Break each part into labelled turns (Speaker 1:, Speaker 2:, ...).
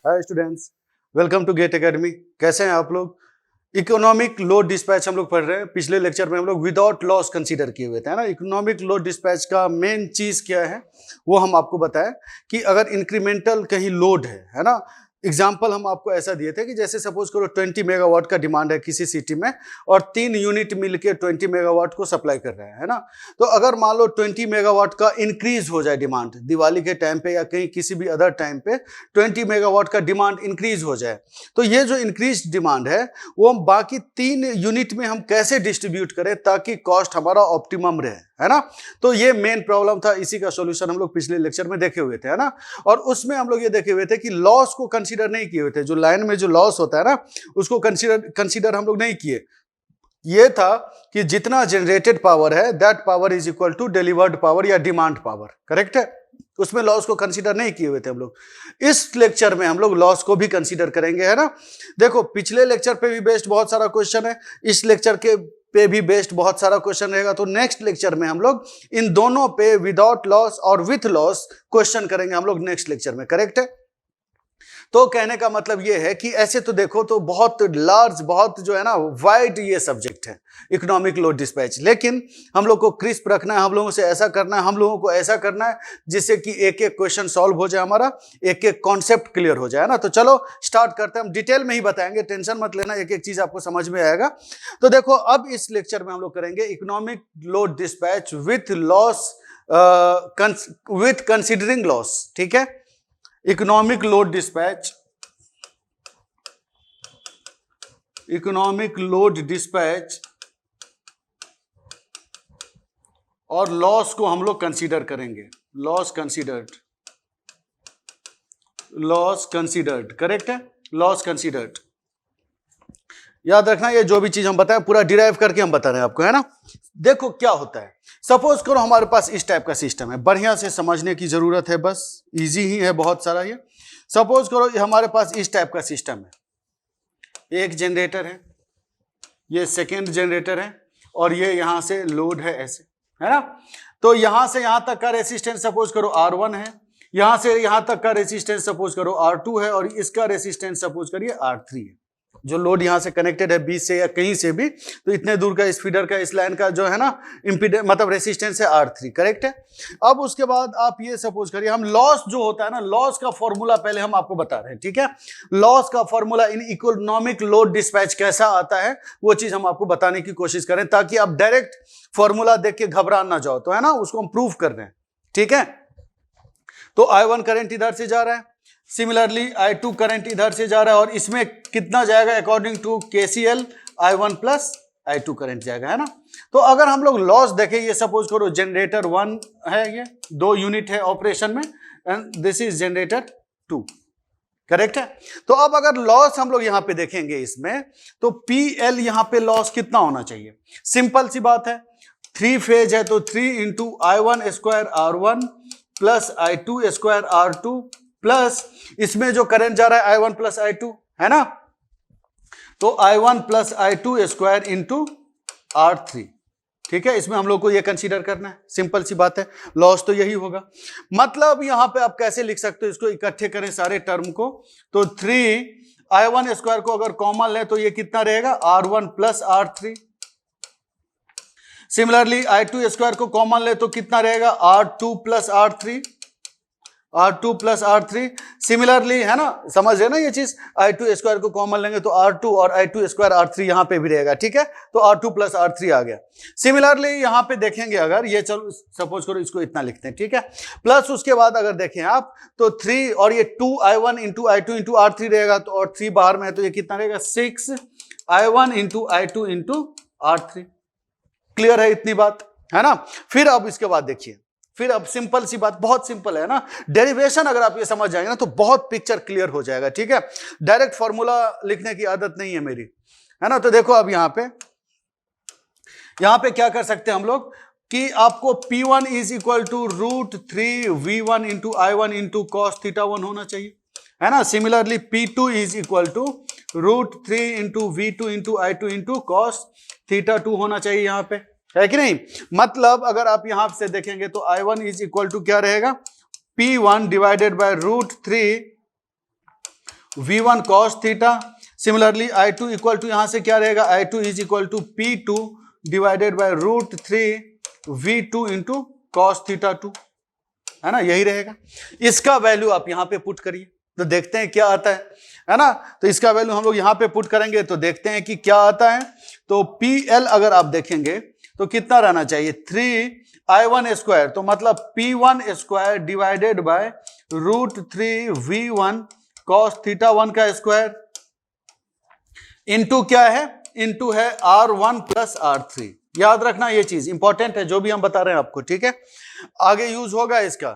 Speaker 1: Hi students, welcome to GATE academy. कैसे हैं आप लोग? इकोनॉमिक लोड डिस्पैच हम लोग पढ़ रहे हैं। पिछले लेक्चर में हम लोग विदाउट लॉस कंसीडर किए हुए थे, है ना। इकोनॉमिक लोड डिस्पैच का मेन चीज क्या है वो हम आपको बताएं कि अगर इंक्रीमेंटल कहीं लोड है ना। एग्जाम्पल हम आपको ऐसा दिए थे कि जैसे सपोज करो 20 मेगावाट का डिमांड है किसी सिटी में और 3 यूनिट मिलके 20 मेगावाट को सप्लाई कर रहे हैं, है ना। तो अगर मान लो 20 मेगावाट का इंक्रीज हो जाए डिमांड दिवाली के टाइम पे या कहीं किसी भी अदर टाइम पे 20 मेगावाट का डिमांड इंक्रीज हो जाए, तो ये जो इंक्रीज डिमांड है वो हम बाकी 3 यूनिट में हम कैसे डिस्ट्रीब्यूट करें ताकि कॉस्ट हमारा ऑप्टिमम रहे, है ना। तो ये मेन प्रॉब्लम था, इसी का सॉल्यूशन हम लोग पिछले लेक्चर में देखे हुए थे, है ना। और उसमें हम लोग ये देखे हुए थे कि लॉस को कंसीडर नहीं किए हुए थे। जो लाइन में जो लॉस होता है ना उसको कंसीडर हम लोग नहीं किए। ये था कि जितना जनरेटेड पावर है that power is equal to delivered power या डिमांड पावर, करेक्ट है। उसमें लॉस को कंसीडर नहीं किए हुए थे हम लोग। इस लेक्चर में हम लोग लॉस को भी कंसीडर करेंगे, है ना। देखो पिछले लेक्चर पे भी बेस्ड बहुत सारा क्वेश्चन है, इस लेक्चर के पे भी बेस्ड बहुत सारा क्वेश्चन रहेगा। तो नेक्स्ट लेक्चर में हम लोग इन दोनों पे विदाउट लॉस और विथ लॉस क्वेश्चन करेंगे हम लोग नेक्स्ट लेक्चर में, करेक्ट है। तो कहने का मतलब ये है कि ऐसे तो देखो तो बहुत लार्ज, बहुत जो है ना वाइड ये सब्जेक्ट है इकोनॉमिक लोड डिस्पैच, लेकिन हम लोग को क्रिस्प रखना है, हम लोगों से ऐसा करना है, हम लोगों को ऐसा करना है जिससे कि एक एक क्वेश्चन सॉल्व हो जाए, हमारा एक एक कॉन्सेप्ट क्लियर हो जाए ना। तो चलो स्टार्ट करते हैं। हम डिटेल में ही बताएंगे, टेंशन मत लेना, एक एक चीज आपको समझ में आएगा। तो देखो अब इस लेक्चर में हम लोग करेंगे economic load dispatch with loss, with considering loss, ठीक है। Economic load dispatch, economic load dispatch और लॉस को हम लोग कंसीडर करेंगे। Loss considered, loss considered, correct है। लॉस कंसीडर्ड याद रखना, ये जो भी चीज हम बताएं पूरा डिराइव करके हम बता रहे हैं आपको, है ना। देखो क्या होता है, सपोज करो हमारे पास इस टाइप का सिस्टम है, बढ़िया से समझने की जरूरत है, बस इजी ही है बहुत सारा ये। सपोज करो हमारे पास इस टाइप का सिस्टम है, एक जनरेटर है, ये सेकेंड जनरेटर है और ये यहां से लोड है ऐसे, है ना। तो यहां से यहां तक का रेसिस्टेंस सपोज करो R1 है, यहां से यहां तक का रेसिस्टेंस सपोज करो R2 है और इसका रेसिस्टेंस सपोज करिए R3 है। जो लोड यहां से कनेक्टेड है बीच से या कहीं से भी, तो इतने दूर का इस फीडर का, इस लाइन का जो है ना इंपीडेंस मतलब रेसिस्टेंस है R3, करेक्ट है। अब उसके बाद आप ये सपोज करिए, हम लॉस जो होता है ना, लॉस का फॉर्मूला पहले हम आपको बता रहे हैं, ठीक है। लॉस का formula in economic load dispatch कैसा आता है वो चीज हम आपको बताने की कोशिश करें ताकि आप डायरेक्ट फॉर्मूला देख के घबरा ना जाओ, तो है ना, उसको हम प्रूव कर रहे हैं, ठीक है। तो I1 करंट इधर से जा रहा है, सिमिलरली I2 करंट इधर से जा रहा है और इसमें कितना जाएगा according to KCL, I1 plus I2 current जाएगा, है ना। तो अगर हम लोग लॉस देखें, ये सपोज करो जनरेटर 1 है, ये 2 यूनिट है ऑपरेशन में and this is generator 2, correct है। तो अब अगर लॉस हम लोग यहां पे देखेंगे इसमें, तो PL यहां पे लॉस कितना होना चाहिए, सिंपल सी बात है, 3 फेज है तो 3 into I1 square R1 plus I2 square R2 plus इसमें जो करंट जा रहा है I1 प्लस I2, है ना। तो I1 plus I2 square into R3, ठीक है। इसमें हम लोग को ये कंसीडर करना है, सिंपल सी बात है, लॉस तो यही होगा। मतलब यहां पे आप कैसे लिख सकते हो, इसको इकट्ठे करें सारे टर्म को, तो 3 I1 स्क्वायर को अगर कॉमन ले तो ये कितना रहेगा R1 plus R3। Similarly I2 square को कॉमन ले तो कितना रहेगा R2 plus R3, R2 plus R3। Similarly, है ना, समझ रहे ना ये चीज, I2 स्क्वायर को कॉमन लेंगे तो R2 और I2 स्क्वायर R3 यहां पे भी रहेगा, ठीक है। तो R2 प्लस R3 आ गया। सिमिलरली यहां पे देखेंगे, अगर ये चलो सपोज करो इसको इतना लिखते हैं, ठीक है। प्लस उसके बाद अगर देखें आप तो 3 और ये 2 I1 into I2 into R3 रहेगा, तो और 3 बाहर में है तो ये कितना रहेगा 6 I1 into I2 into R3। Clear है इतनी बात, है ना। फिर अब इसके बाद देखिए, फिर अब सिंपल सी बात, बहुत सिंपल है ना, डेरिवेशन अगर आप ये समझ जाएंगे ना तो बहुत पिक्चर क्लियर हो जाएगा, ठीक है। डायरेक्ट फॉर्मूला लिखने की आदत नहीं है मेरी, है ना। तो देखो अब यहां पे क्या कर सकते हैं हम लोग कि आपको P1 is equal to √3V1 into I1 into cos θ1 होना चाहिए, है ना। Similarly P2 is equal to √3 into V2 into I2 into cos θ2 होना चाहिए यहां पे, है कि नहीं। मतलब अगर आप यहां से देखेंगे तो I1 इज इक्वल टू क्या रहेगा P1 divided by √3 V1 cos theta. Similarly I2 equal to यहां से क्या रहेगा, I2 is equal to P2 divided by √3 V2 into cos theta 2, है ना, यही रहेगा। इसका वैल्यू आप यहां पे पुट करिए तो देखते हैं क्या आता है ना। तो इसका वैल्यू हम लोग यहां पे पुट करेंगे तो देखते हैं कि क्या आता है। तो PL अगर आप देखेंगे तो कितना रहना चाहिए, 3I1 स्क्वायर, तो मतलब P1 square divided by √3 V1 cos theta 1 का स्क्वायर इंटू क्या है, इंटू है R1 प्लस R3। याद रखना ये चीज इंपॉर्टेंट है जो भी हम बता रहे हैं आपको, ठीक है, आगे यूज होगा इसका।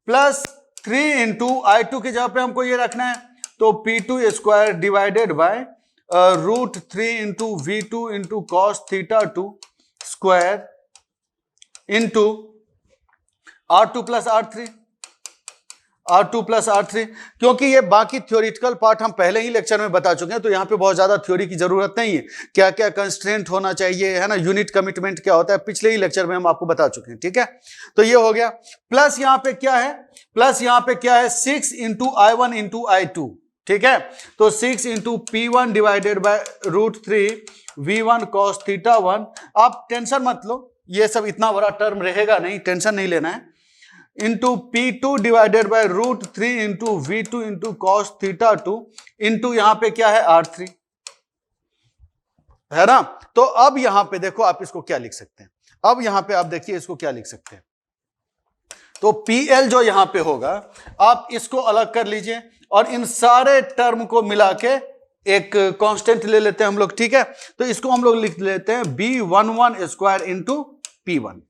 Speaker 1: प्लस 3 इंटू I2 की जगह पे हमको ये रखना है, तो P2 square divided by √3 into V2 into cos theta 2 square into R2 plus R3, क्योंकि ये बाकी थ्योरेटिकल पार्ट हम पहले ही लेक्चर में बता चुके हैं, तो यहाँ पे बहुत ज्यादा थ्योरी की जरूरत नहीं है। क्या क्या कंस्ट्रेंट होना चाहिए, है ना, यूनिट कमिटमेंट क्या होता है, पिछले ही लेक्चर में हम आपको बता चुके हैं, ठीक है। तो ये हो गया। प्लस यहाँ पे क्या है, प्लस यहाँ पे क्या है, 6 इंटू I1 इंटू I2, ठीक है। तो 6 into P1 divided by √3 V1 cos theta 1। आप टेंशन मत लो, ये सब इतना बड़ा टर्म रहेगा नहीं, टेंशन नहीं लेना है। Into P2 divided by √3 into V2 into cos theta 2 into यहां पे क्या है R3, है ना। तो अब यहां पे देखो आप इसको क्या लिख सकते हैं, अब यहां पे आप देखिए इसको क्या लिख सकते हैं। तो PL जो यहां पे होगा आप इसको अलग कर लीजिए और इन सारे टर्म को मिला के एक कांस्टेंट ले लेते हैं हम लोग, ठीक है। तो इसको हम लोग लिख लेते हैं B11 स्क्वायर इंटू P1।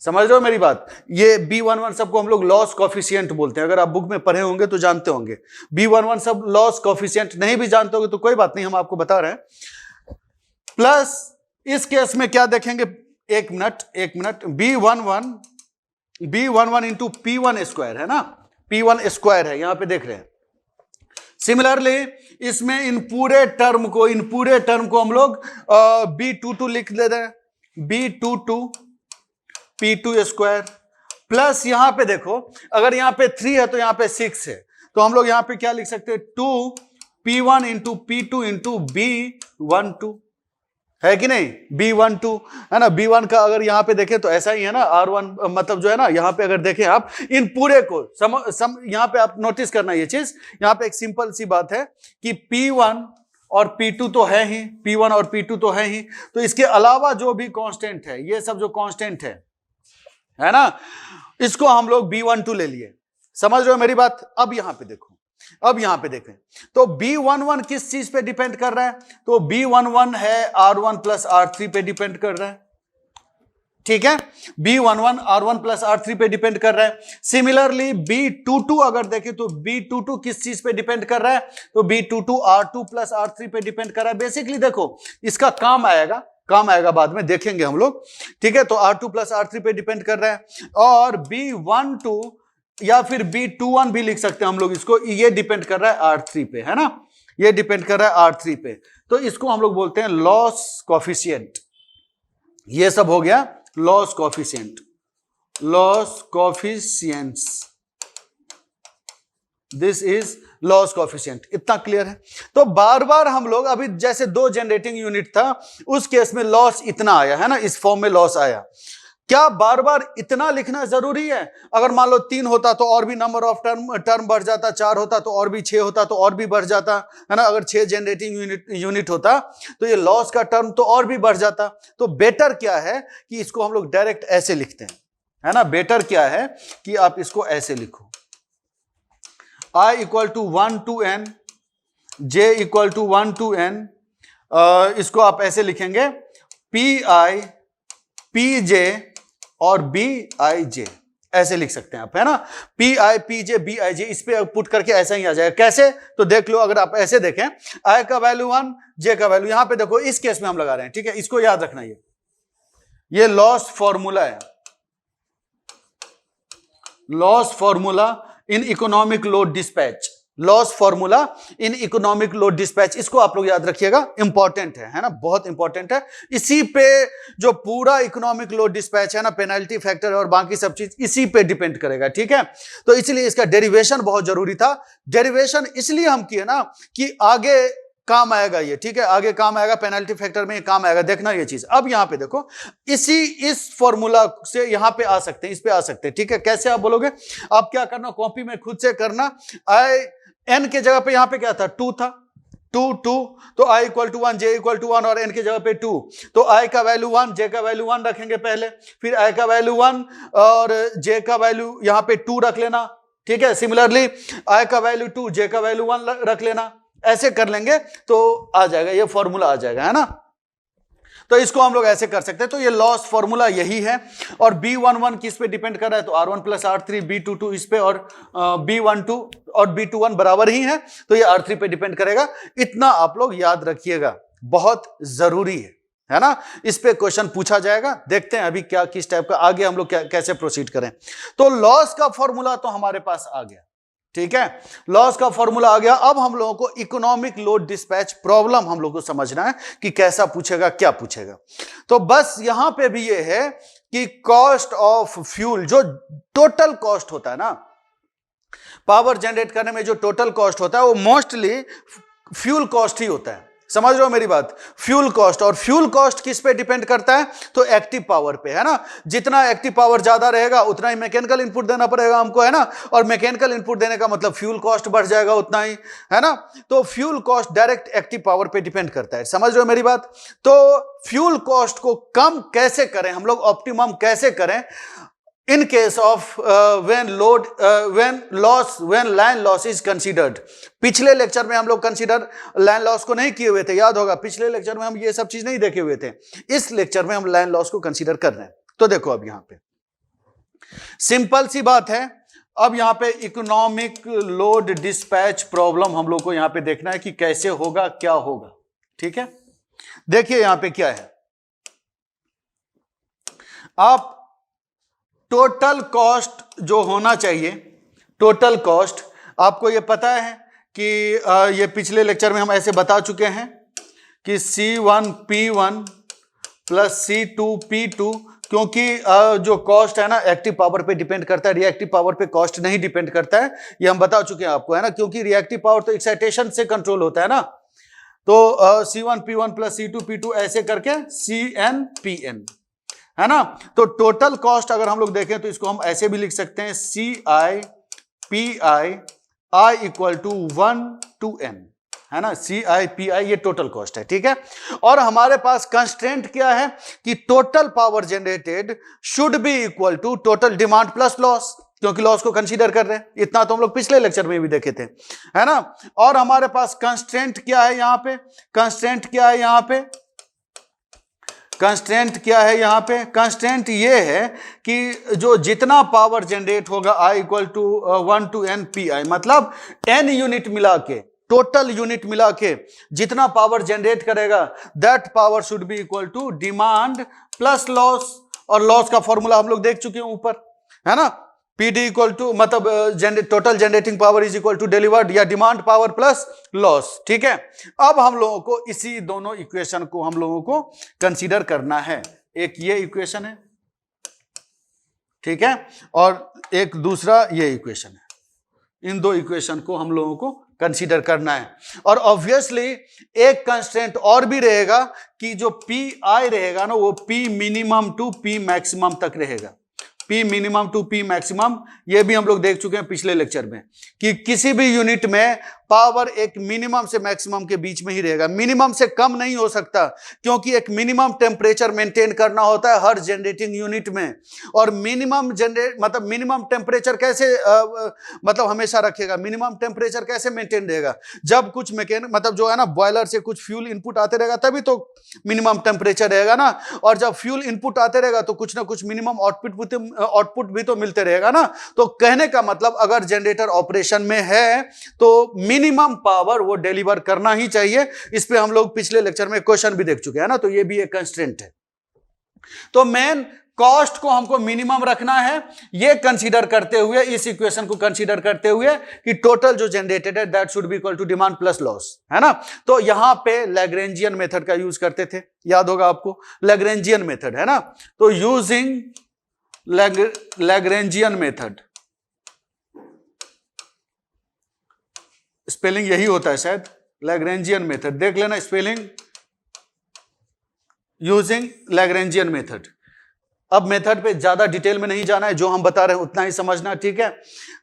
Speaker 1: समझ रहे हो मेरी बात, ये B11 सबको हम लोग लॉस कॉफिशिएंट बोलते हैं, अगर आप बुक में पढ़े होंगे तो जानते होंगे। B11 सब लॉस कॉफिशिएंट, नहीं भी जानते होंगे तो कोई बात नहीं, हम आपको बता रहे हैं। प्लस इस केस में क्या देखेंगे, एक minute, B11 into P1 square, है ना, P1 स्क्वायर है, यहां पे देख रहे हैं। सिमिलरली इसमें इन पूरे टर्म को हम लोग B22 लिख देते हैं, B22 P2 स्क्वायर। प्लस यहां पे देखो, अगर यहां पे 3 है तो यहां पे 6 है, तो हम लोग यहां पे क्या लिख सकते हैं, 2P1 into P2 into B12, है कि नहीं, B12, है ना। B1 का अगर यहां पे देखें तो ऐसा ही है ना, R1 मतलब जो है ना, यहां पे अगर देखें आप इन पूरे को यहां पे आप नोटिस करना ये चीज, यहां पे एक सिंपल सी बात है कि P1 और P2 तो है ही, P1 और P2 तो है ही, तो इसके अलावा जो भी कांस्टेंट है, ये सब जो कांस्टेंट है ना, इसको हम लोग B12 ले लिए। समझ रहे हो मेरी बात। अब यहां पे देखो, अब यहां पे देखें तो B11 किस चीज पे डिपेंड कर रहा है, तो B11 है R1 प्लस R3 पे डिपेंड कर रहा है, ठीक है। B11 R1 प्लस R3 पे डिपेंड कर रहा है। सिमिलरली B22 अगर देखें तो B22 किस चीज पे डिपेंड कर रहा है, तो B22 R2 प्लस R3 पे डिपेंड कर रहा है। बेसिकली देखो इसका काम आएगा बाद में देखेंगे हम लोग, ठीक है। तो R2 प्लस R3 पे डिपेंड कर रहा है। और B12 या फिर B21 भी लिख सकते हैं हम लोग इसको, ये डिपेंड कर रहा है R3 पे, है ना, ये डिपेंड कर रहा है R3 पे। तो इसको हम लोग बोलते हैं लॉस कॉफिशिएंट। ये सब हो गया loss coefficients, this is loss coefficient. इतना क्लियर है। तो बार बार हम लोग, अभी जैसे 2 जनरेटिंग यूनिट था उस केस में लॉस इतना आया, है ना, इस फॉर्म में लॉस आया। क्या बार बार इतना लिखना जरूरी है? अगर मान लो 3 होता तो और भी नंबर ऑफ टर्म बढ़ जाता, 4 होता तो और भी, 6 होता तो और भी बढ़ जाता, है ना। अगर 6 जनरेटिंग यूनिट होता तो ये लॉस का टर्म तो और भी बढ़ जाता। तो बेटर क्या है कि इसको हम लोग डायरेक्ट ऐसे लिखते हैं, है ना। बेटर क्या है कि आप इसको ऐसे लिखो, I equal to 1 to n, j equal to 1 to n। इसको आप ऐसे लिखेंगे PI PJ और BIJ, ऐसे लिख सकते हैं आप, है ना। PI PJ BIJ, इस पे पुट करके ऐसा ही आ जाएगा। कैसे, तो देख लो, अगर आप ऐसे देखें, I का वैल्यू 1, J का वैल्यू, यहां पे देखो इस केस में हम लगा रहे हैं, ठीक है। इसको याद रखना, ये लॉस फॉर्मूला है, loss formula in economic load dispatch, loss formula in economic load dispatch, इसको आप लोग याद रखिएगा, इंपॉर्टेंट है ना, बहुत इंपॉर्टेंट है। इसी पे जो पूरा इकोनॉमिक लोड डिस्पैच है ना, पेनल्टी फैक्टर और बाकी सब चीज इसी पे डिपेंड करेगा, ठीक है। तो इसलिए इसका डेरिवेशन बहुत जरूरी था। डेरिवेशन इसलिए हम किए ना कि आगे काम आएगा ये, ठीक है, आगे काम आएगा, पेनल्टी फैक्टर में काम आएगा, देखना ये चीज। अब यहां पे देखो, इस फॉर्मूला से यहां पे आ सकते हैं, इस पे आ सकते हैं, ठीक है। कैसे आप बोलोगे, आप क्या करना, कॉपी में खुद से करना। आई एन के जगह पे यहां पे क्या था, 2 था, 2 2, तो i equal to 1, j equal to 1 और n की जगह पे 2, तो i का वैल्यू 1, j का वैल्यू 1 रखेंगे पहले, फिर i का वैल्यू 1 और j का वैल्यू यहां पे 2 रख लेना, ठीक है। सिमिलरली i का वैल्यू 2, j का वैल्यू 1 रख लेना, ऐसे कर लेंगे तो आ जाएगा, ये फॉर्मूला आ जाएगा, है ना। तो इसको हम लोग ऐसे कर सकते हैं। तो ये लॉस फॉर्मूला यही है। और B11 किस पे डिपेंड कर रहा है, तो R1 प्लस R3, B22 इस पे, और B12 और B21 बराबर ही है, तो ये R3 पे डिपेंड करेगा। इतना आप लोग याद रखिएगा, बहुत जरूरी है ना। इस पे क्वेश्चन पूछा जाएगा, देखते हैं अभी क्या किस टाइप का, आगे हम लोग कैसे प्रोसीड करें। तो लॉस का फॉर्मूला तो हमारे पास आ गया, ठीक है, लॉस का फॉर्मूला आ गया। अब हम लोगों को इकोनॉमिक लोड डिस्पैच प्रॉब्लम हम लोगों को समझना है कि कैसा पूछेगा, क्या पूछेगा। तो बस यहां पे भी ये है कि कॉस्ट ऑफ फ्यूल, जो टोटल कॉस्ट होता है ना पावर जनरेट करने में, जो टोटल कॉस्ट होता है वो मोस्टली फ्यूल कॉस्ट ही होता है। समझ रहे हो मेरी बात, फ्यूल कॉस्ट। और फ्यूल कॉस्ट किस पे डिपेंड करता है, तो एक्टिव पावर पे, है ना। जितना एक्टिव पावर ज्यादा रहेगा उतना ही मैकेनिकल इनपुट देना पड़ेगा हमको, है ना। और मैकेनिकल इनपुट देने का मतलब फ्यूल कॉस्ट बढ़ जाएगा उतना ही, है ना। तो fuel cost direct active power पे डिपेंड करता है। समझ रहे हो मेरी बात। तो फ्यूल कॉस्ट को कम कैसे करें हम लोग, ऑप्टिमम कैसे करें in case of when land loss is considered। पिछले लेक्चर में हम लोग कंसीडर लैंड लॉस को नहीं किए हुए थे, याद होगा, पिछले लेक्चर में हम ये सब चीज नहीं देखे हुए थे। इस लेक्चर में हम लैंड लॉस को कंसीडर कर रहे हैं। तो देखो अब यहां पे सिंपल सी बात है। अब यहां पे इकोनॉमिक लोड डिस्पैच प्रॉब्लम हम लोग को यहां पे देखना है कि कैसे होगा, क्या होगा, ठीक है। देखिए यहां पे क्या है, आप टोटल कॉस्ट जो होना चाहिए, टोटल कॉस्ट आपको ये पता है कि ये पिछले लेक्चर में हम ऐसे बता चुके हैं कि C1P1 प्लस C2P2, क्योंकि जो कॉस्ट है ना एक्टिव पावर पे डिपेंड करता है, रिएक्टिव पावर पे कॉस्ट नहीं डिपेंड करता है, ये हम बता चुके हैं आपको, है ना। क्योंकि रिएक्टिव पावर तो एक्साइटेशन से कंट्रोल होता है ना। तो C1P1 प्लस C2P2 ऐसे करके CNPN, है ना। तो टोटल कॉस्ट अगर हम लोग देखें तो इसको हम ऐसे भी लिख सकते हैं, CI/PI I equal to 1 to N, है ना। CI/PI ये टोटल कॉस्ट है, ठीक है। और हमारे पास कंस्ट्रेंट क्या है कि total power generated should be equal to total demand plus loss, क्योंकि लॉस को कंसीडर कर रहे हैं। इतना तो हम लोग पिछले लेक्चर में भी देखे थे, है ना। और हमारे पास कंस्ट्रेंट क्या है यहां पे, कंस्ट्रेंट क्या है यहां पे, कंस्टेंट क्या है यहां पे, कंस्टेंट ये है कि जो जितना पावर जनरेट होगा I equal to 1 to N PI, मतलब N यूनिट मिला के, टोटल यूनिट मिला के जितना पावर जनरेट करेगा that power should be equal to demand plus loss. और लॉस का फॉर्मूला हम लोग देख चुके हैं ऊपर, है ना। PD इक्वल टू मतलब total generating power is equal to delivered या डिमांड पावर प्लस लॉस, ठीक है। अब हम लोगों को इसी दोनों इक्वेशन को हम लोगों को कंसीडर करना है। एक ये इक्वेशन है, ठीक है, और एक दूसरा ये इक्वेशन है। इन दो इक्वेशन को हम लोगों को कंसीडर करना है। और ऑब्वियसली एक कंस्ट्रेंट और भी रहेगा कि जो PI रहेगा ना वो P minimum to P maximum तक रहेगा। P minimum to P maximum ये भी हम लोग देख चुके हैं पिछले लेक्चर में कि किसी भी यूनिट में पावर एक मिनिमम से मैक्सिमम के बीच में ही रहेगा, मिनिमम से कम नहीं हो सकता, क्योंकि एक मिनिमम टेम्परेचर मेंटेन करना होता है हर जनरेटिंग यूनिट में। और मिनिमम मतलब मिनिमम टेम्परेचर कैसे मतलब हमेशा रखेगा, मिनिमम टेम्परेचर कैसे मेंटेन रहेगा, जब कुछ मतलब जो है ना बॉयलर से कुछ फ्यूल इनपुट आते रहेगा तभी तो मिनिमम टेम्परेचर रहेगा ना। और जब फ्यूल इनपुट आते रहेगा तो कुछ ना कुछ मिनिमम आउटपुट भी तो मिलते रहेगा ना। तो कहने का मतलब अगर जनरेटर ऑपरेशन में है तो मिनिमम पावर वो डिलीवर करना ही चाहिए। इस पे हम लोग पिछले लेक्चर में क्वेश्चन भी देख चुके हैं ना। तो ये भी एक कंस्ट्रेंट है। तो मेन कॉस्ट को हमको मिनिमम रखना है, ये कंसीडर करते हुए, इस इक्वेशन को कंसीडर करते हुए कि टोटल जो जनरेटेड है that should be equal to demand plus loss, है ना। तो यहां पे लैग्रेंजियन मेथड का यूज करते थे, याद होगा आपको, लैग्रेंजियन मेथड, है ना। तो यूजिंग लैग्रेंजियन मेथड, स्पेलिंग यही होता है शायद, लैग्रेंजियन मेथड, देख लेना स्पेलिंग, यूजिंग लैग्रेंजियन मेथड। अब मेथड पे ज्यादा डिटेल में नहीं जाना है, जो हम बता रहे हैं उतना ही समझना, ठीक है।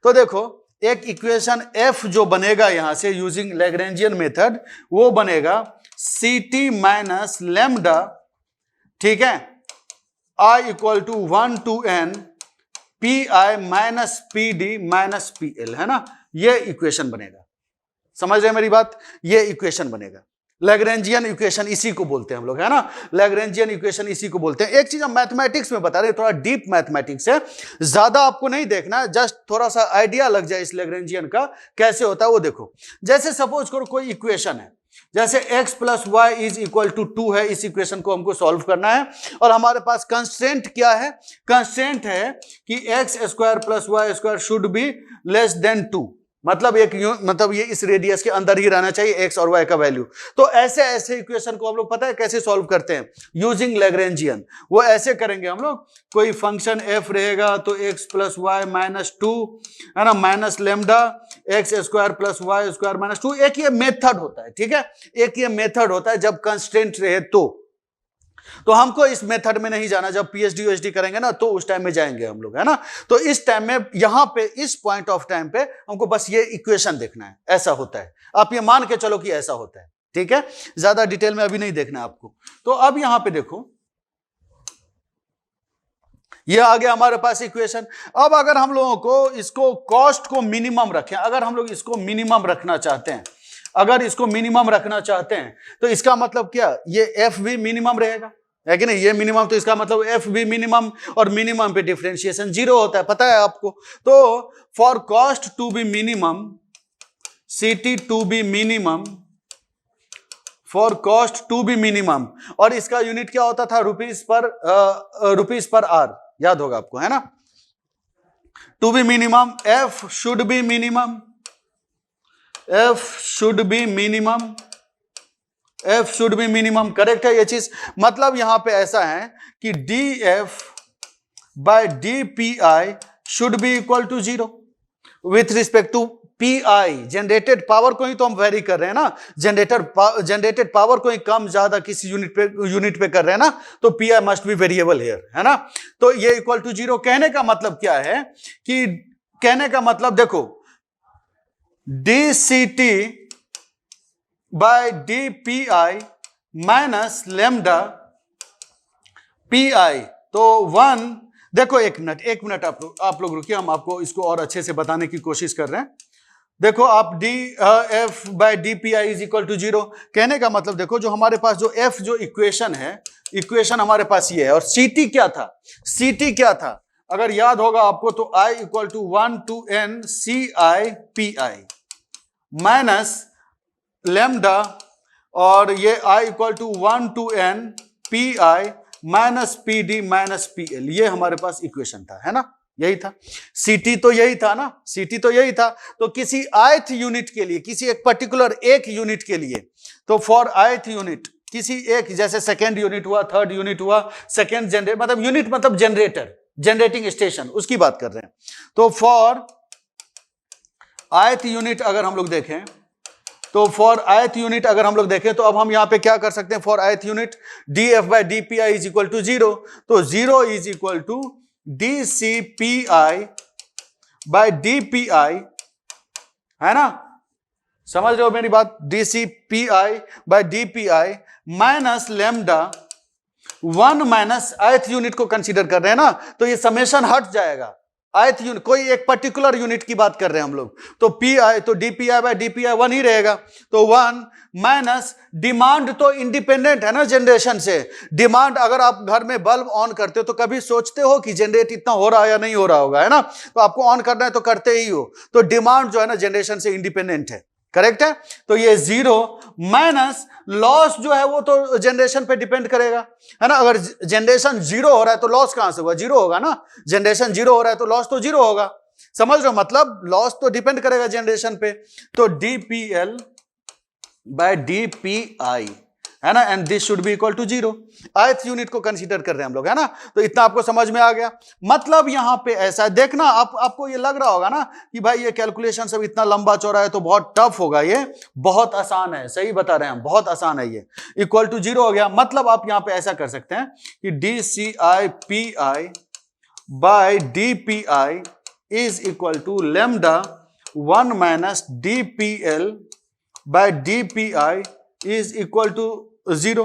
Speaker 1: तो देखो एक इक्वेशन एफ जो बनेगा यहां से यूजिंग लैग्रेंजियन मेथड, वो बनेगा ct माइनस लेमडा, ठीक है, i equal to 1 to n pi minus pd minus pl, है ना। ये इक्वेशन बनेगा, समझ रहे हैं मेरी बात, ये इक्वेशन बनेगा। लैग्रेंजियन इक्वेशन इसी को बोलते हैं हम लोग, है ना, लैग्रेंजियन इक्वेशन इसी को बोलते हैं। एक चीज हम मैथमेटिक्स में बता रहे हैं, थोड़ा डीप मैथमेटिक्स है, ज्यादा आपको नहीं देखना है, जस्ट थोड़ा सा आइडिया लग जाए इस लैग्रेंजियन का कैसे होता है वो देखो। जैसे सपोज करो कोई इक्वेशन है, जैसे x plus y is equal to 2 है, इस इक्वेशन को हमको सॉल्व करना है, और हमारे पास कंस्ट्रेंट क्या है, कंस्ट्रेंट है कि x square plus y square should be less than 2, मतलब मतलब ये इस रेडियस के अंदर ही रहना चाहिए एक्स और वाई का वैल्यू। तो ऐसे ऐसे इक्वेशन को हम लोग पता है कैसे सॉल्व करते हैं, यूजिंग लैग्रेंजियन। वो ऐसे करेंगे हम लोग, कोई फंक्शन एफ रहेगा तो एक्स प्लस वाई माइनस 2, है ना, minus lambda x square plus y square minus 2। एक ये मेथड होता है, ठीक है, एक ये मेथड होता है जब कंस्ट्रेंट रहे तो हमको इस मेथड में नहीं जाना, जब पीएचडी यूएचडी करेंगे ना तो उस टाइम में जाएंगे हम लोग, है ना। तो इस टाइम में यहां पे इस पॉइंट ऑफ टाइम पे हमको बस ये इक्वेशन देखना है, ऐसा होता है, आप ये मान के चलो कि ऐसा होता है, ठीक है, ज्यादा डिटेल में अभी नहीं देखना है आपको। तो अब यहां पे देखो ये आ गया हमारे पास इक्वेशन। अब अगर हम लोगों को इसको कॉस्ट को मिनिमम रखें, अगर हम लोग इसको मिनिमम रखना चाहते हैं, अगर इसको मिनिमम रखना चाहते हैं तो इसका मतलब क्या, ये एफ भी मिनिमम रहेगा, है कि नहीं, ये मिनिमम, तो इसका मतलब एफ भी मिनिमम, और मिनिमम पे डिफरेंशिएशन 0 होता है, पता है आपको। तो for cost to be minimum, ct to be minimum, for cost to be minimum, और इसका यूनिट क्या होता था, रुपीज पर आर, याद होगा आपको, है ना। To be minimum f should be minimum, f should be minimum, f should be minimum, correct है ये चीज। मतलब यहां पे ऐसा है कि df by dpi should be equal to 0 with respect to pi, generated power को ही तो हम वेरी कर रहे हैं ना, जनरेटेड पावर को ही कम ज्यादा किसी यूनिट पे कर रहे हैं ना, तो pi must be variable here, है ना। तो ये इक्वल टू 0 कहने का मतलब क्या है, कि कहने का मतलब देखो dct by dpi minus lambda pi, तो 1, देखो एक मिनट आप लोग रुकिए, हम आपको इसको और अच्छे से बताने की कोशिश कर रहे हैं। देखो आप df by dpi is equal to 0 कहने का मतलब, देखो जो हमारे पास जो f जो इक्वेशन है, इक्वेशन हमारे पास ये है, और ct क्या था, ct क्या था, अगर याद होगा आपको, तो i equal to 1 to n ci pi minus lambda, और ये i equal to 1 to n pi minus pd minus pl, ये हमारे पास इक्वेशन था, है ना, यही था। ct तो यही था ना, ct तो यही था। तो किसी ith यूनिट के लिए, किसी एक पर्टिकुलर एक यूनिट के लिए, तो फॉर ith यूनिट, किसी एक, जैसे सेकेंड यूनिट हुआ, थर्ड यूनिट हुआ, सेकेंड जनरेट, मतलब यूनिट मतलब जनरेटर, जनरेटिंग स्टेशन, उसकी बात कर रहे हैं। तो फॉर ith यूनिट अगर हम लोग देखें, तो फॉर ith यूनिट अगर हम लोग देखें, तो अब हम यहां पे क्या कर सकते हैं, for ith unit df by dpi is equal to 0, तो 0 is equal to dcpi by dpi, है ना, समझ रहे हो मेरी बात, dcpi by dpi minus lambda 1 minus ith unit को कंसीडर कर रहे हैं ना, तो ये समेशन हट जाएगा, ith यूनिट, कोई एक पर्टिकुलर यूनिट की बात कर रहे हैं हम लोग, तो pi, तो dpi by dpi 1 ही रहेगा, तो 1 माइनस डिमांड, तो इंडिपेंडेंट है ना जनरेशन से। डिमांड, अगर आप घर में बल्ब ऑन करते हो तो कभी सोचते हो कि जनरेट इतना हो रहा है या नहीं हो रहा होगा, है ना, तो आपको ऑन करना है तो करते ही हो, तो डिमांड जो है ना जनरेशन से इंडिपेंडेंट है, करेक्ट है। तो ये 0 माइनस लॉस जो है वो तो जनरेशन पे डिपेंड करेगा, है ना। अगर जनरेशन जीरो हो रहा है तो लॉस कहां से होगा, जीरो होगा ना। जनरेशन जीरो हो रहा है तो लॉस तो जीरो होगा, समझ रहे हो, मतलब लॉस तो डिपेंड करेगा जनरेशन पे। तो DPL बाय DPI, है ना, and this should be equal to zero. ith unit को कंसीडर कर रहे हैं हम लोग, है ना। तो इतना आपको समझ में आ गया। मतलब यहां पे ऐसा देखना, आपको ये लग रहा होगा ना कि भाई ये कैलकुलेशन सब इतना लंबा चौड़ा है तो बहुत टफ होगा, ये बहुत आसान है, सही बता रहे हैं हम, बहुत आसान है ये। इक्वल टू जीरो हो गया, मतलब आप यहां पे ऐसा कर सकते हैं कि DCI/PI by DPI is equal to lambda 1 minus DPL by DPI is equal to zero.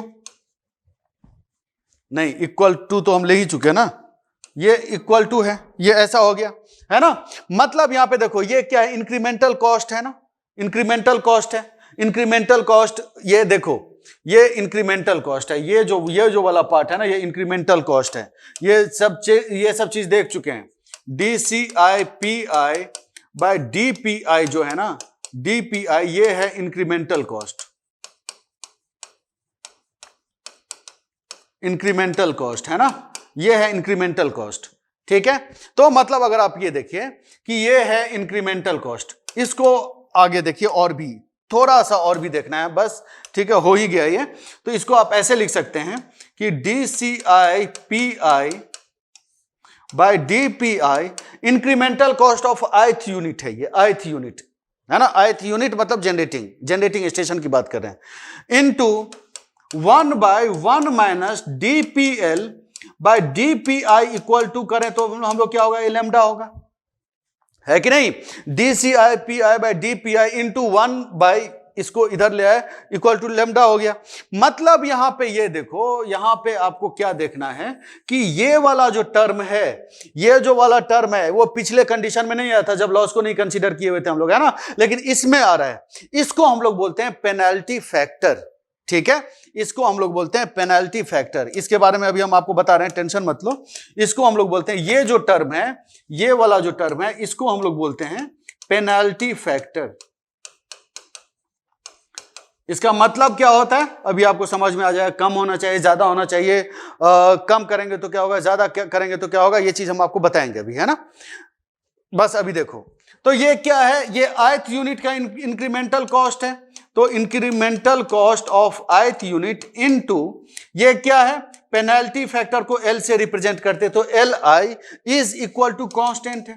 Speaker 1: नहीं, इक्वल टू तो हम ले ही चुके ना, ये इक्वल टू है, ये ऐसा हो गया, है ना। मतलब यहां पे देखो ये क्या है, इंक्रीमेंटल कॉस्ट है ना, इंक्रीमेंटल कॉस्ट है। इंक्रीमेंटल कॉस्ट, ये देखो ये इंक्रीमेंटल कॉस्ट है, ये जो वाला पार्ट है ना, ये इंक्रीमेंटल कॉस्ट है। ये सब चीज देख चुके हैं। DCI/PI बाय DPI जो है ना, DPI ये है इंक्रीमेंटल कॉस्ट, इंक्रीमेंटल कॉस्ट, है ना, ये है इंक्रीमेंटल कॉस्ट, ठीक है। तो मतलब अगर आप ये देखिए कि ये है इंक्रीमेंटल कॉस्ट, इसको आगे देखिए और भी थोड़ा सा और भी देखना है बस, ठीक है, हो ही गया ये। तो इसको आप ऐसे लिख सकते हैं कि DCI/PI by DPI incremental cost of ith unit है, ये ith यूनिट है ना, ith यूनिट मतलब जनरेटिंग स्टेशन की बात कर रहे हैं, into 1/1 minus DPL by DPI equal to करें तो हम लोग क्या होगा, ये लैम्डा होगा, है कि नहीं। DCI/PI by DPI into 1 by, इसको इधर ले आए, इक्वल टू लैम्डा हो गया। मतलब यहां पे ये देखो, यहां पे आपको क्या देखना है कि ये वाला जो टर्म है, ये जो वाला टर्म है वो पिछले कंडीशन में नहीं आया था जब लॉस को नहीं कंसीडर किए हुए थे हम लोग, है ना, लेकिन इसमें आ रहा है। इसको हम लोग बोलते हैं पेनल्टी फैक्टर, ठीक है, इसको हम लोग बोलते हैं पेनल्टी फैक्टर। इसके बारे में अभी हम आपको बता रहे हैं, टेंशन मत लो। इसको हम लोग बोलते हैं, ये जो टर्म है, ये वाला जो टर्म है, इसको हम लोग बोलते हैं पेनल्टी फैक्टर। इसका मतलब क्या होता है अभी आपको समझ में आ जाएगा। कम होना चाहिए, ज्यादा होना चाहिए, कम करेंगे तो क्या होगा, ज्यादा करेंगे तो क्या होगा, ये चीज हम आपको बताएंगे अभी, है ना। बस अभी देखो, तो ये क्या है, ये ith यूनिट का इंक्रीमेंटल कॉस्ट है। तो incremental cost of ith unit into ये क्या है, पेनल्टी फैक्टर को L से रिप्रेजेंट करते, तो LI is equal to constant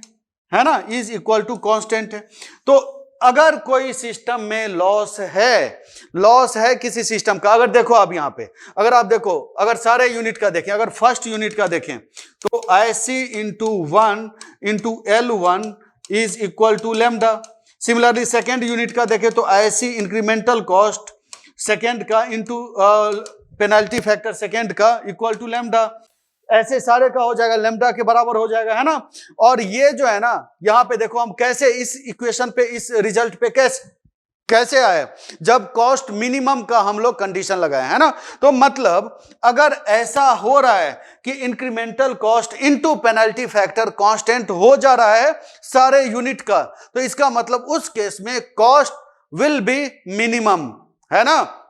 Speaker 1: है ना, इज इक्वल टू कांस्टेंट है। तो अगर कोई सिस्टम में लॉस है किसी सिस्टम का, अगर देखो आप यहां पे, अगर आप देखो, अगर सारे यूनिट का देखें, अगर फर्स्ट यूनिट का देखें तो IC into 1 into L1 is equal to lambda. Similarly second unit का देखें तो IC इंक्रीमेंटल कॉस्ट सेकेंड का इंटू पेनल्टी फैक्टर सेकेंड का इक्वल टू लैम्डा। ऐसे सारे का हो जाएगा, लैम्डा के बराबर हो जाएगा, है ना। और ये जो है ना, यहां पे देखो हम कैसे इस इक्वेशन पे, इस रिजल्ट पे कैसे आए, जब कॉस्ट मिनिमम का हम लोग कंडीशन लगाए, है ना। तो मतलब अगर ऐसा हो रहा है कि incremental cost into penalty factor constant हो जा रहा है सारे यूनिट का, तो इसका मतलब उस केस में कॉस्ट विल बी मिनिमम, है ना।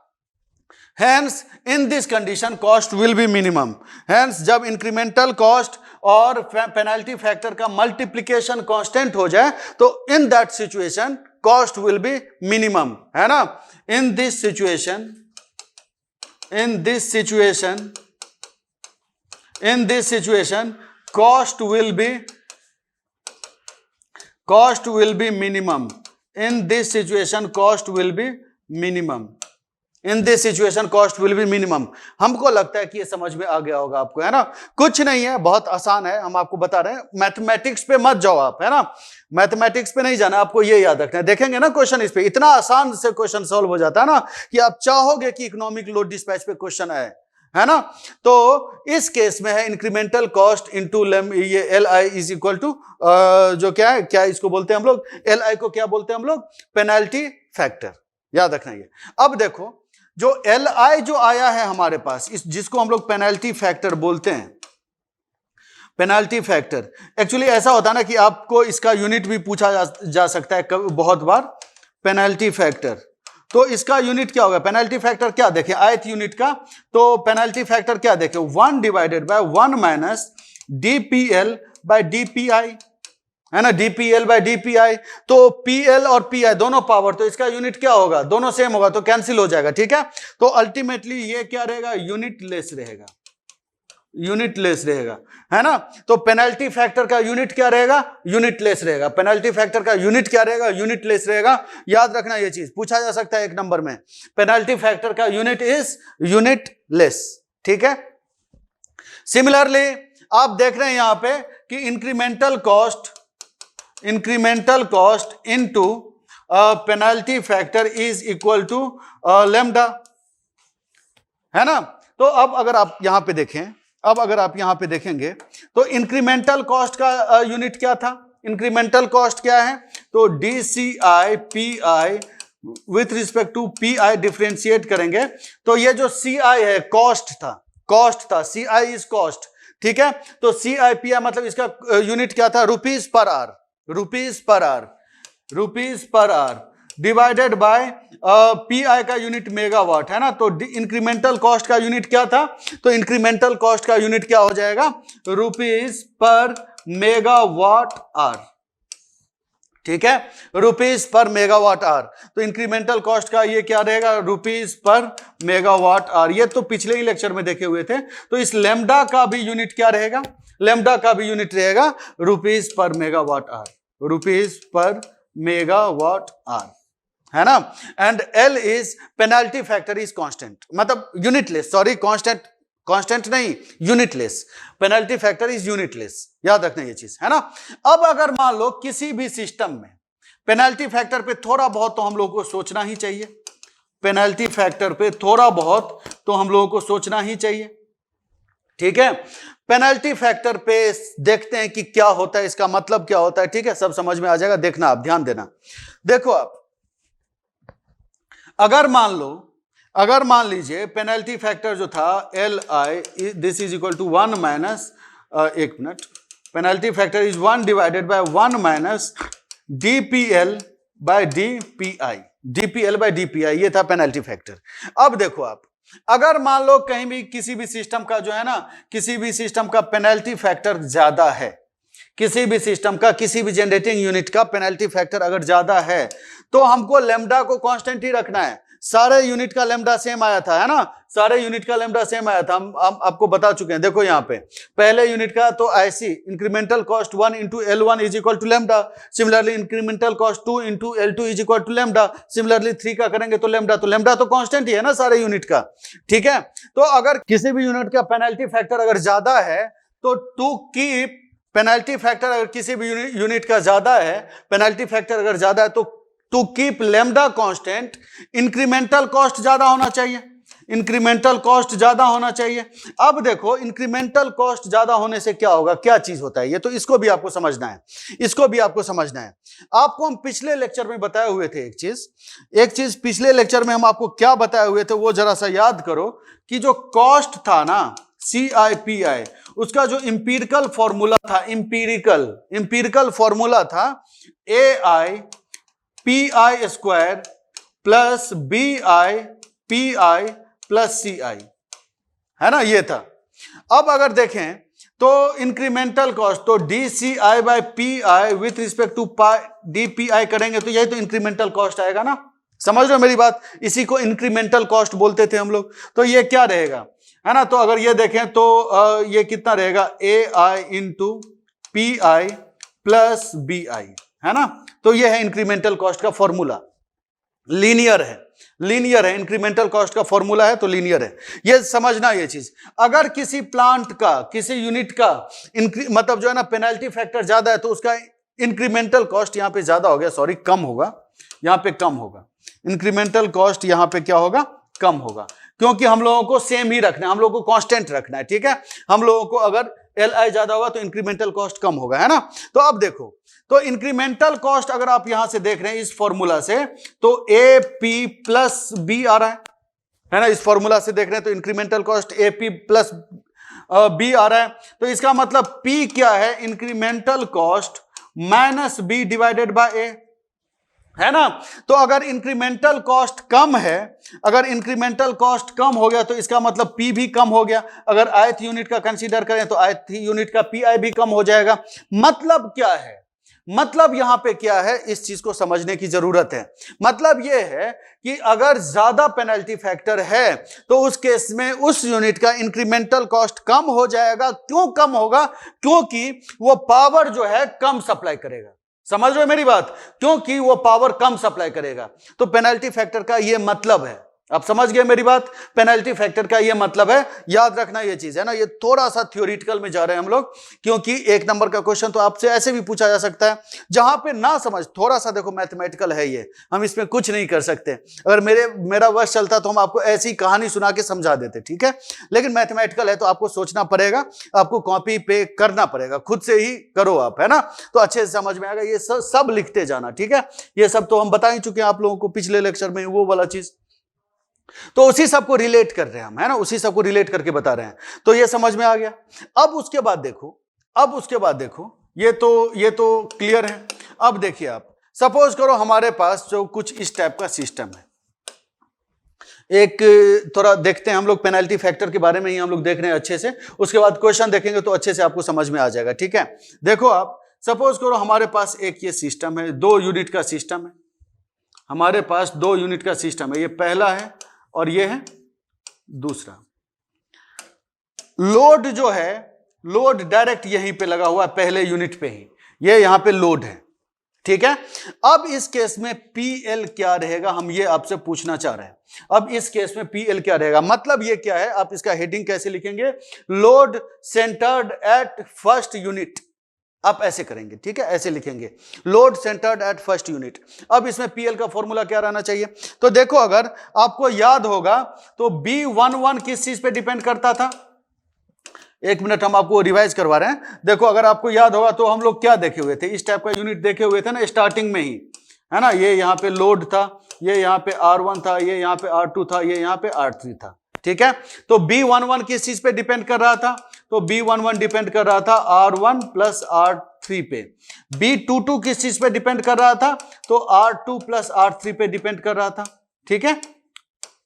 Speaker 1: Hence, in this condition, cost will be minimum. Hence, जब incremental cost और penalty factor का multiplication constant हो जाए, तो in that situation, cost will be minimum, है ना। In this situation, cost will be minimum. In this situation, cost will be minimum. In this situation cost will be minimum. हमको लगता है कि ये समझ में आ गया होगा आपको, है ना। कुछ नहीं है, बहुत आसान है, हम आपको बता रहे हैं। मैथमेटिक्स पे मत जाओ आप, है ना, मैथमेटिक्स पे नहीं जाना, आपको ये याद रखना है। देखेंगे ना क्वेश्चन, इस पे इतना आसान से क्वेश्चन सॉल्व हो जाता है ना कि आप चाहोगे कि इकोनॉमिक लोड डिस्पैच पे क्वेश्चन आए, है ना। तो इस केस में है इंक्रीमेंटल कॉस्ट इनटू ये LI इज इक्वल टू जो क्या है, क्या इसको बोलते हैं हम लोग, LI को क्या बोलते हैं हम लोग, पेनल्टी फैक्टर, याद रखना ये। अब देखो जो LI जो आया है हमारे पास, इस जिसको हम लोग पेनल्टी फैक्टर बोलते हैं, पेनल्टी फैक्टर एक्चुअली ऐसा होता है ना कि आपको इसका यूनिट भी पूछा जा सकता है बहुत बार। पेनल्टी फैक्टर तो इसका यूनिट क्या होगा, पेनल्टी फैक्टर क्या देखें ith यूनिट का, तो पेनल्टी फैक्टर क्या देखें 1 divided by 1 minus dpl by dpi, है ना, dpl बाय dpi। तो pl और pi दोनों पावर, तो इसका यूनिट क्या होगा, दोनों सेम होगा तो कैंसिल हो जाएगा, ठीक है। तो अल्टीमेटली ये क्या रहेगा, यूनिट लेस रहेगा, यूनिट लेस रहेगा, है ना। तो पेनल्टी फैक्टर का यूनिट क्या रहेगा, यूनिट लेस रहेगा। पेनल्टी फैक्टर का यूनिट क्या रहेगा, यूनिट लेस रहेगा। याद रखना ये चीज पूछा जा सकता है एक नंबर में, पेनल्टी फैक्टर का यूनिट इज यूनिट लेस, ठीक है। सिमिलरली आप देख रहे हैं यहां पे कि incremental cost into penalty factor is equal to lambda, है ना। तो अब अगर आप यहां पे देखें, अब अगर आप यहां पे देखेंगे तो इंक्रीमेंटल कॉस्ट का यूनिट क्या था, इंक्रीमेंटल कॉस्ट क्या है, तो DCI PI with respect to PI differentiate करेंगे तो ये जो CI है कॉस्ट था, CI इज कॉस्ट, ठीक है। तो CI PI मतलब इसका यूनिट क्या था, rupees per hour divided by PI का यूनिट मेगावाट, है ना। तो इंक्रीमेंटल कॉस्ट का यूनिट क्या था, तो इंक्रीमेंटल कॉस्ट का यूनिट क्या हो जाएगा, रुपीज पर मेगावाट आवर, ठीक है, रुपीज पर मेगावाट आवर। तो इंक्रीमेंटल कॉस्ट का ये क्या रहेगा, रुपीज पर मेगावाट आवर। ये तो पिछले ही लेक्चर में देखे हुए थे। तो इस लैम्डा का भी यूनिट क्या रहेगा, लैम्डा का भी यूनिट रहेगा rupees per megawatt hour, rupees per megawatt hour, है ना। And L is penalty factor is constant, मतलब यूनिटलेस, सॉरी कांस्टेंट नहीं, unitless, penalty factor is unitless, याद रखना ये चीज, है ना। अब अगर मान लो किसी भी सिस्टम में पेनल्टी फैक्टर पे थोड़ा बहुत तो हम लोगों को सोचना ही चाहिए, पेनल्टी फैक्टर पे थोड़ा बहुत तो हम लोगों को सोचना ही चाहिए, ठीक है। पेनल्टी फैक्टर पे देखते हैं कि क्या होता है, इसका मतलब क्या होता है, ठीक है, सब समझ में आ जाएगा। देखना आप, ध्यान देना, देखो आप, अगर मान लीजिए पेनल्टी फैक्टर जो था LI this is equal to 1 minus, एक minute, penalty factor is 1 divided by 1 minus DPL by DPI, ये था पेनल्टी फैक्टर। अब देखो आप, अगर मान लो कहीं भी किसी भी सिस्टम का जो है ना, किसी भी सिस्टम का पेनल्टी फैक्टर ज्यादा है, किसी भी सिस्टम का, किसी भी जनरेटिंग यूनिट का पेनल्टी फैक्टर अगर ज्यादा है तो हमको लैम्डा को कांस्टेंट ही रखना है। सारे यूनिट का लैम्डा सेम आया था, है ना, सारे यूनिट का लैम्डा सेम आया था, हम आपको बता चुके हैं। देखो यहाँ पे पहले यूनिट का तो ऐसी incremental cost 1 into L1 is equal to lambda, similarly incremental cost 2 into L2 is equal to lambda, similarly 3 का करेंगे तो लैम्डा तो कांस्टेंट ही है ना सारे यूनिट का, ठीक है। तो अगर किसी भी यूनिट का पेनल्टी फैक्टर अगर ज्यादा है तो टू कीप पेनल्टी फैक्टर, अगर किसी भी यूनिट का ज्यादा है, पेनल्टी फैक्टर अगर ज्यादा है तो to keep lambda constant incremental cost ज्यादा होना चाहिए, इंक्रीमेंटल कॉस्ट ज्यादा होना चाहिए। अब देखो इंक्रीमेंटल कॉस्ट ज्यादा होने से क्या होगा, क्या चीज होता है ये, तो इसको भी आपको समझना है, इसको भी आपको समझना है। आपको हम पिछले लेक्चर में बताए हुए थे एक चीज पिछले लेक्चर में हम आपको क्या बताए हुए थे वो जरा सा याद करो, कि जो कॉस्ट था ना CIPI, उसका जो इंपीरिकल फॉर्मूला था, इंपीरिकल फॉर्मूला था AIPI square plus BIPI plus CI, है ना, ये था। अब अगर देखें तो इंक्रीमेंटल कॉस्ट, तो DCI by PI with respect to DPI करेंगे तो यही तो इंक्रीमेंटल कॉस्ट आएगा ना, समझ रहे हो मेरी बात, इसी को इंक्रीमेंटल कॉस्ट बोलते थे हम लोग। तो ये क्या रहेगा, है ना, तो अगर ये देखें तो ये कितना रहेगा, AI into PI plus BI, है ना। तो ये है इंक्रीमेंटल कॉस्ट का फॉर्मूला, लीनियर है इंक्रीमेंटल कॉस्ट का फॉर्मूला है तो लीनियर है, ये समझना ये चीज। अगर किसी प्लांट का, किसी यूनिट का मतलब जो है ना पेनल्टी फैक्टर ज्यादा है तो उसका इंक्रीमेंटल कॉस्ट यहां पे ज्यादा हो गया, सॉरी कम होगा, यहां पे कम होगा, इंक्रीमेंटल कॉस्ट यहां पे क्या होगा, कम होगा, क्योंकि हम लोगों को सेम ही रखना है, हम लोगों को कांस्टेंट रखना है, ठीक है। हम लोगों को अगर LI ज्यादा होगा तो इंक्रीमेंटल कॉस्ट कम होगा, है ना। तो अब देखो, तो इंक्रीमेंटल कॉस्ट अगर आप यहां से देख रहे हैं इस फॉर्मूला से, तो AP प्लस B आ रहा है ना, इस फॉर्मूला से देख रहे हैं तो incremental cost AP plus B आ रहा है। तो इसका मतलब P क्या है, incremental cost minus B divided by A, है ना। तो अगर इंक्रीमेंटल कॉस्ट कम है, अगर इंक्रीमेंटल कॉस्ट कम हो गया तो इसका मतलब पी भी कम हो गया। अगर ith यूनिट का कंसीडर करें तो ith यूनिट का पीआई भी कम हो जाएगा। मतलब क्या है, मतलब यहां पे क्या है, इस चीज को समझने की जरूरत है। मतलब यह है कि अगर ज्यादा पेनल्टी फैक्टर है तो उस केस में उस यूनिट का इंक्रीमेंटल कॉस्ट कम हो जाएगा। क्यों कम होगा? क्योंकि वो पावर जो है कम सप्लाई करेगा। समझ रहे हो मेरी बात? क्योंकि वो पावर कम सप्लाई करेगा। तो पेनल्टी फैक्टर का ये मतलब है। आप समझ गए मेरी बात? पेनल्टी फैक्टर का ये मतलब है, याद रखना ये चीज है ना। ये थोड़ा सा थ्योरेटिकल में जा रहे हैं हम लोग, क्योंकि एक नंबर का क्वेश्चन तो आपसे ऐसे भी पूछा जा सकता है जहां पे ना समझ, थोड़ा सा देखो मैथमेटिकल है ये, हम इसमें कुछ नहीं कर सकते। अगर मेरा वश चलता तो हम आपको ऐसी कहानी सुना के समझा देते, ठीक है। लेकिन मैथमेटिकल है तो आपको सोचना पड़ेगा, आपको कॉपी पे करना पड़ेगा, खुद से ही करो आप, है ना। तो अच्छे से समझ में आएगा। ये सब लिखते जाना, ठीक है। ये सब तो हम बता ही चुके हैं आप लोगों को पिछले लेक्चर में, वो वाला चीज। तो उसी सबको रिलेट कर रहे हैं हम, है ना, उसी सबको रिलेट करके बता रहे हैं। तो ये समझ में आ गया। अब उसके बाद देखो, ये तो क्लियर है। अब देखिए आप, सपोज करो हमारे पास जो कुछ इस टाइप का सिस्टम है। एक थोड़ा देखते हैं हम लोग, पेनल्टी फैक्टर के बारे में ही हम लोग देख रहे हैं अच्छे से, उसके बाद क्वेश्चन देखेंगे तो अच्छे से आपको समझ में आ जाएगा, ठीक है। देखो आप, सपोज करो हमारे पास एक ये सिस्टम है, 2 यूनिट का सिस्टम है। हमारे पास 2 यूनिट का सिस्टम है, ये पहला है और ये है दूसरा। लोड जो है, लोड डायरेक्ट यहीं पे लगा हुआ है, पहले यूनिट पे ही, ये यहां पे लोड है, ठीक है। अब इस केस में PL क्या रहेगा, हम ये आपसे पूछना चाह रहे हैं। अब इस केस में PL क्या रहेगा, मतलब ये क्या है, आप इसका हेडिंग कैसे लिखेंगे? Load centred at first unit. आप ऐसे करेंगे, ठीक है, ऐसे लिखेंगे, load centred at first unit. अब इसमें PL का फॉर्मूला क्या रहना चाहिए? तो देखो, अगर आपको याद होगा तो B11 किस चीज पे डिपेंड करता था? एक मिनट, हम आपको रिवाइज करवा रहे हैं। देखो, अगर आपको याद होगा तो हम लोग क्या देखे हुए थे, इस टाइप का यूनिट देखे हुए थे ना स्टार्टिंग में ही, है ना। ये यहाँ पे लोड था, ये यहाँ पे R1 था, ये यहाँ पे R2 था, ये यहाँ पे R3 था, ठीक है। तो B11 किस चीज पे डिपेंड कर रहा था? तो B11 डिपेंड कर रहा था R1 प्लस R3 पे। B22 किस चीज पे डिपेंड कर रहा था? तो R2 प्लस R3 पे डिपेंड कर रहा था, ठीक है।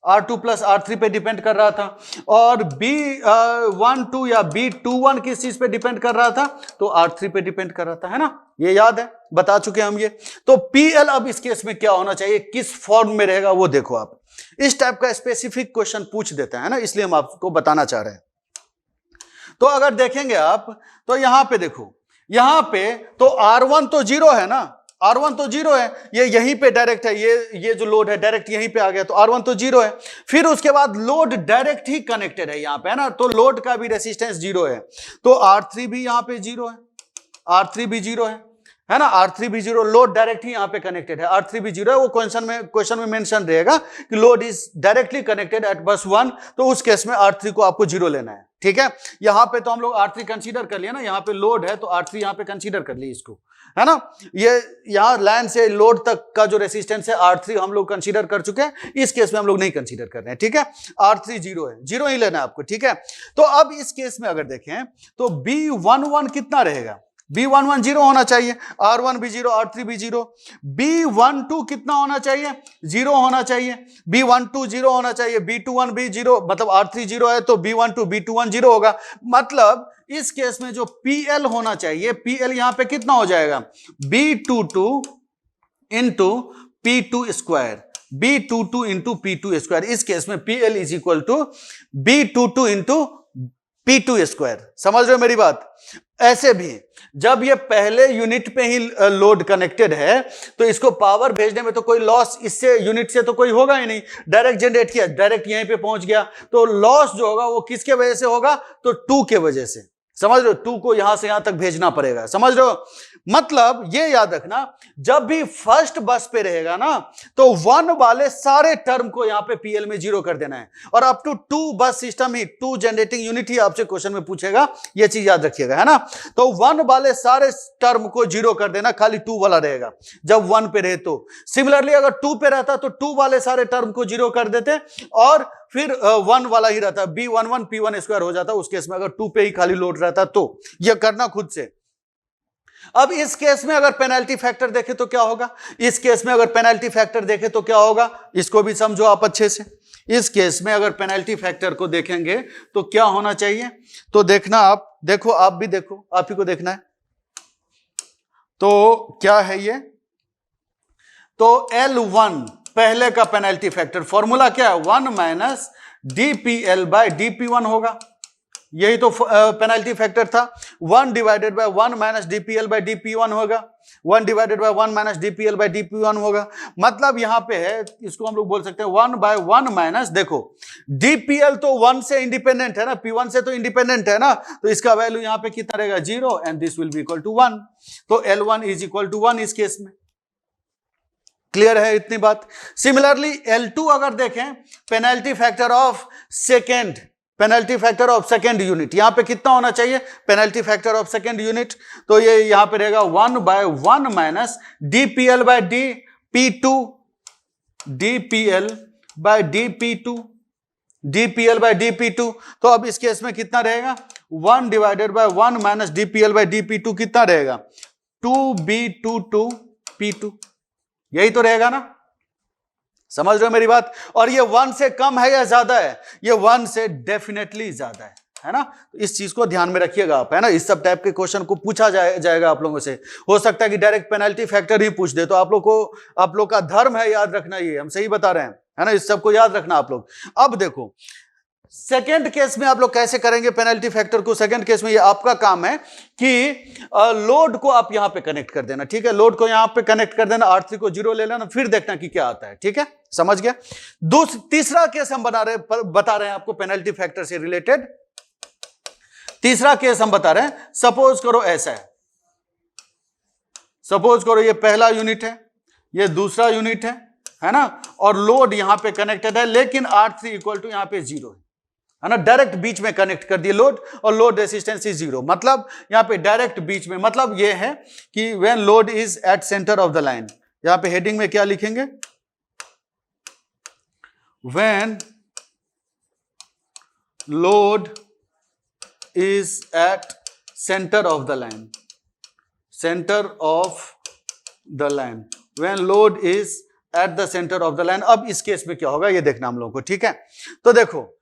Speaker 1: R2 प्लस R3 पे डिपेंड कर रहा था। और B12 या B21 किस चीज पे डिपेंड कर रहा था? तो R3 पे डिपेंड कर रहा था, है ना। ये याद है, बता चुके हम ये। तो PL अब इस केस में क्या होना चाहिए, किस फॉर्म में रहेगा, वो देखो आप। इस टाइप का स्पेसिफिक क्वेश्चन पूछ देता है ना, इसलिए हम आपको बताना चाह रहे हैं। तो अगर देखेंगे आप तो यहां पे देखो, यहां पे तो R1 तो 0 है ना, R1 तो 0 है, ये यहीं पे डायरेक्ट है, ये जो लोड है डायरेक्ट यहीं पे आ गया, तो R1 तो 0 है। फिर उसके बाद लोड डायरेक्ट ही कनेक्टेड है यहां पे, है ना, तो लोड का भी रेसिस्टेंस 0 है। तो R3 भी यहां पे 0 है, R3 भी 0 है ना, R3 भी 0, लोड डायरेक्ट ही यहां पे कनेक्टेड है, R3 भी 0 है। वो क्वेश्चन में मेंशन रहेगा कि load is directly connected eight बस 1, तो उस केस में R3 को आपको 0 लेना है, ठीक है। यहां पे तो हम लोग R3 कंसीडर कर लिया ना, यहां पे लोड है तो R3 यहां पे कंसीडर कर ली इसको, है ना। ये यहां लाइन से लोड तक का जो रेसिस्टेंस है R3 हम लोग कंसीडर कर चुके हैं, इस केस में हम लोग नहीं कंसीडर कर रहे हैं, ठीक है। R3 0 है, 0 ही लेना है आपको, ठीक है। तो अब इस केस में अगर देखें तो B11 कितना रहेगा? B11 0 होना चाहिए, R1 भी 0, R3 भी 0। B12 कितना होना चाहिए? 0 होना चाहिए, B12 0 होना चाहिए, B21 भी 0, मतलब R3 0 है तो B12 B21 0 होगा। मतलब इस केस में जो PL होना चाहिए, PL यहां पे कितना हो जाएगा? B22 into P2 square, B22 into P2 square. इस केस में PL is equal to B22 into P2 square. समझ रहे हो मेरी बात? ऐसे भी जब ये पहले यूनिट पे ही लोड कनेक्टेड है तो इसको पावर भेजने में तो कोई लॉस इससे यूनिट से तो कोई होगा ही नहीं, डायरेक्ट जनरेट किया, डायरेक्ट यहीं पे पहुंच गया, तो लॉस जो होगा वो किसके वजह से होगा? तो 2 के वजह से। समझ रहे हो? 2 को यहां से यहां तक भेजना पड़ेगा, समझ रहे हो? मतलब ये याद रखना, जब भी फर्स्ट बस पे रहेगा ना तो 1 वाले सारे टर्म को यहां पे PL में 0 कर देना है, और अप टू 2 बस सिस्टम ही, 2 जनरेटिंग यूनिट ही आपसे क्वेश्चन में पूछेगा, ये चीज याद रखिएगा, है ना। तो 1 वाले सारे टर्म को 0 कर देना, खाली 2 वाला रहेगा जब 1 पे रहे तो। सिमिलरली अगर 2 पे रहता तो 2 वाले सारे टर्म को 0 कर देते और फिर 1 वाला ही रहता, B11 P1 स्क्वायर हो जाता उस केस में, अगर 2 पे ही खाली लोड रहता तो। यह करना खुद से। अब इस केस में अगर पेनल्टी फैक्टर देखें तो क्या होगा, इस केस में अगर पेनल्टी फैक्टर देखें तो क्या होगा, इसको भी समझो आप अच्छे से। इस केस में अगर पेनल्टी फैक्टर को देखेंगे तो क्या होना चाहिए, तो देखना आप, देखो आप भी देखो, आप ही को देखना है। तो क्या है ये, तो L1 पहले का पेनल्टी फैक्टर, फॉर्मूला क्या है, 1 माइनस DPL बाय DP1 होगा, यही तो पेनल्टी फैक्टर था। 1 divided by 1 minus DPL by DP1 होगा, 1 divided by 1 minus DPL by DP1 होगा। मतलब यहां पे है, इसको हम लोग बोल सकते हैं 1 बाय 1 माइनस, देखो DPL तो 1 से इंडिपेंडेंट है ना, P1 से तो इंडिपेंडेंट है ना, तो इसका वैल्यू यहां पे कितना रहेगा, 0, and this will be equal to 1। तो L1 इज इक्वल टू 1 इस केस में। क्लियर है इतनी बात। सिमिलरली L2 अगर देखें, penalty factor of second, penalty factor of second unit, यहां पे कितना होना चाहिए, penalty factor of second unit, तो ये यहां पे रहेगा 1 by 1 minus DPL by DP2, DPL by DP2, DPL by DP2। तो अब इस केस में कितना रहेगा, 1 divided by 1 minus DPL by DP2 कितना रहेगा, 2B22P2, यही तो रहेगा ना, समझ रहे हो मेरी बात। और ये 1 से कम है या ज्यादा है, ये 1 से डेफिनेटली ज्यादा है ना, तो इस चीज को ध्यान में रखिएगा आप, है ना। इस सब टाइप के क्वेश्चन को पूछा जाएगा आप लोगों से, हो सकता है कि डायरेक्ट पेनल्टी फैक्टर ही पूछ दे, तो आप लोग का धर्म है याद रखना, ये हम सही बता रहे हैं, है ना, इस सब को याद रखना आप लोग। अब देखो सेकेंड केस में आप लोग कैसे करेंगे पेनल्टी फैक्टर को। सेकेंड केस में ये आपका काम है कि लोड को आप यहां पे कनेक्ट कर देना, ठीक है, लोड को यहां पे कनेक्ट कर देना, R3 को 0 ले लेना, फिर देखना कि क्या आता है, ठीक है, समझ गया। तीसरा केस हम बता रहे हैं आपको पेनल्टी फैक्टर से रिलेटेड। तीसरा केस हम बता रहे हैं, सपोज करो ऐसा है, सपोज करो ये पहला यूनिट है, ये दूसरा यूनिट है ना, और लोड यहां पे कनेक्टेड है, लेकिन R3 इक्वल टू यहां पे 0 है ना, डायरेक्ट बीच में कनेक्ट कर दिए लोड, और लोड रेसिस्टेंस इज 0, मतलब यहां पे डायरेक्ट बीच में, मतलब ये है कि when load is at centre of the line, यहां पे हेडिंग में क्या लिखेंगे, when load is at centre of the line, centre of the line, when load is at the centre of the line. अब इस केस में क्या होगा ये देखना हम लोगों को, ठीक है। तो देखो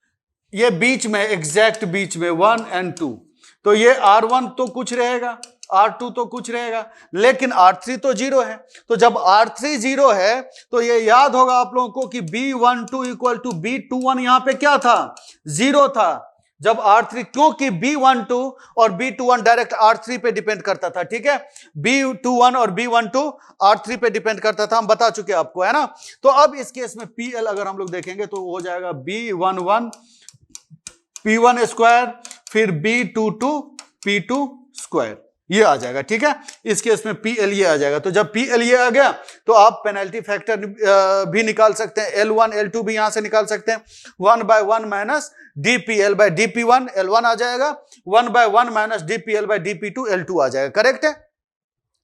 Speaker 1: ये बीच में, एग्जैक्ट बीच में 1 और 2, तो ये R1 तो कुछ रहेगा, R2 तो कुछ रहेगा, लेकिन R3 तो 0 है। तो जब R3 0 है तो ये याद होगा आप लोगों को कि B12 इक्वल टू B21 यहां पे क्या था, 0 था जब R3, क्योंकि B12 और B21 डायरेक्ट R3 पे डिपेंड करता था, ठीक है, B21 और B12 R3 पे डिपेंड करता था, हम बता चुके आपको, है ना। तो अब इस केस में PL अगर हम लोग देखेंगे तो हो जाएगा B11 P1 स्क्वायर, फिर B22 P2 स्क्वायर, ये आ जाएगा, ठीक है। इस केस में PL ये आ जाएगा। तो जब PL ये आ गया तो आप पेनल्टी फैक्टर भी निकाल सकते हैं, L1 L2 भी यहां से निकाल सकते हैं। 1 by 1 minus DPL by DP1 L1 आ जाएगा, 1 by 1 minus DPL by DP2 L2 आ जाएगा। करेक्ट है,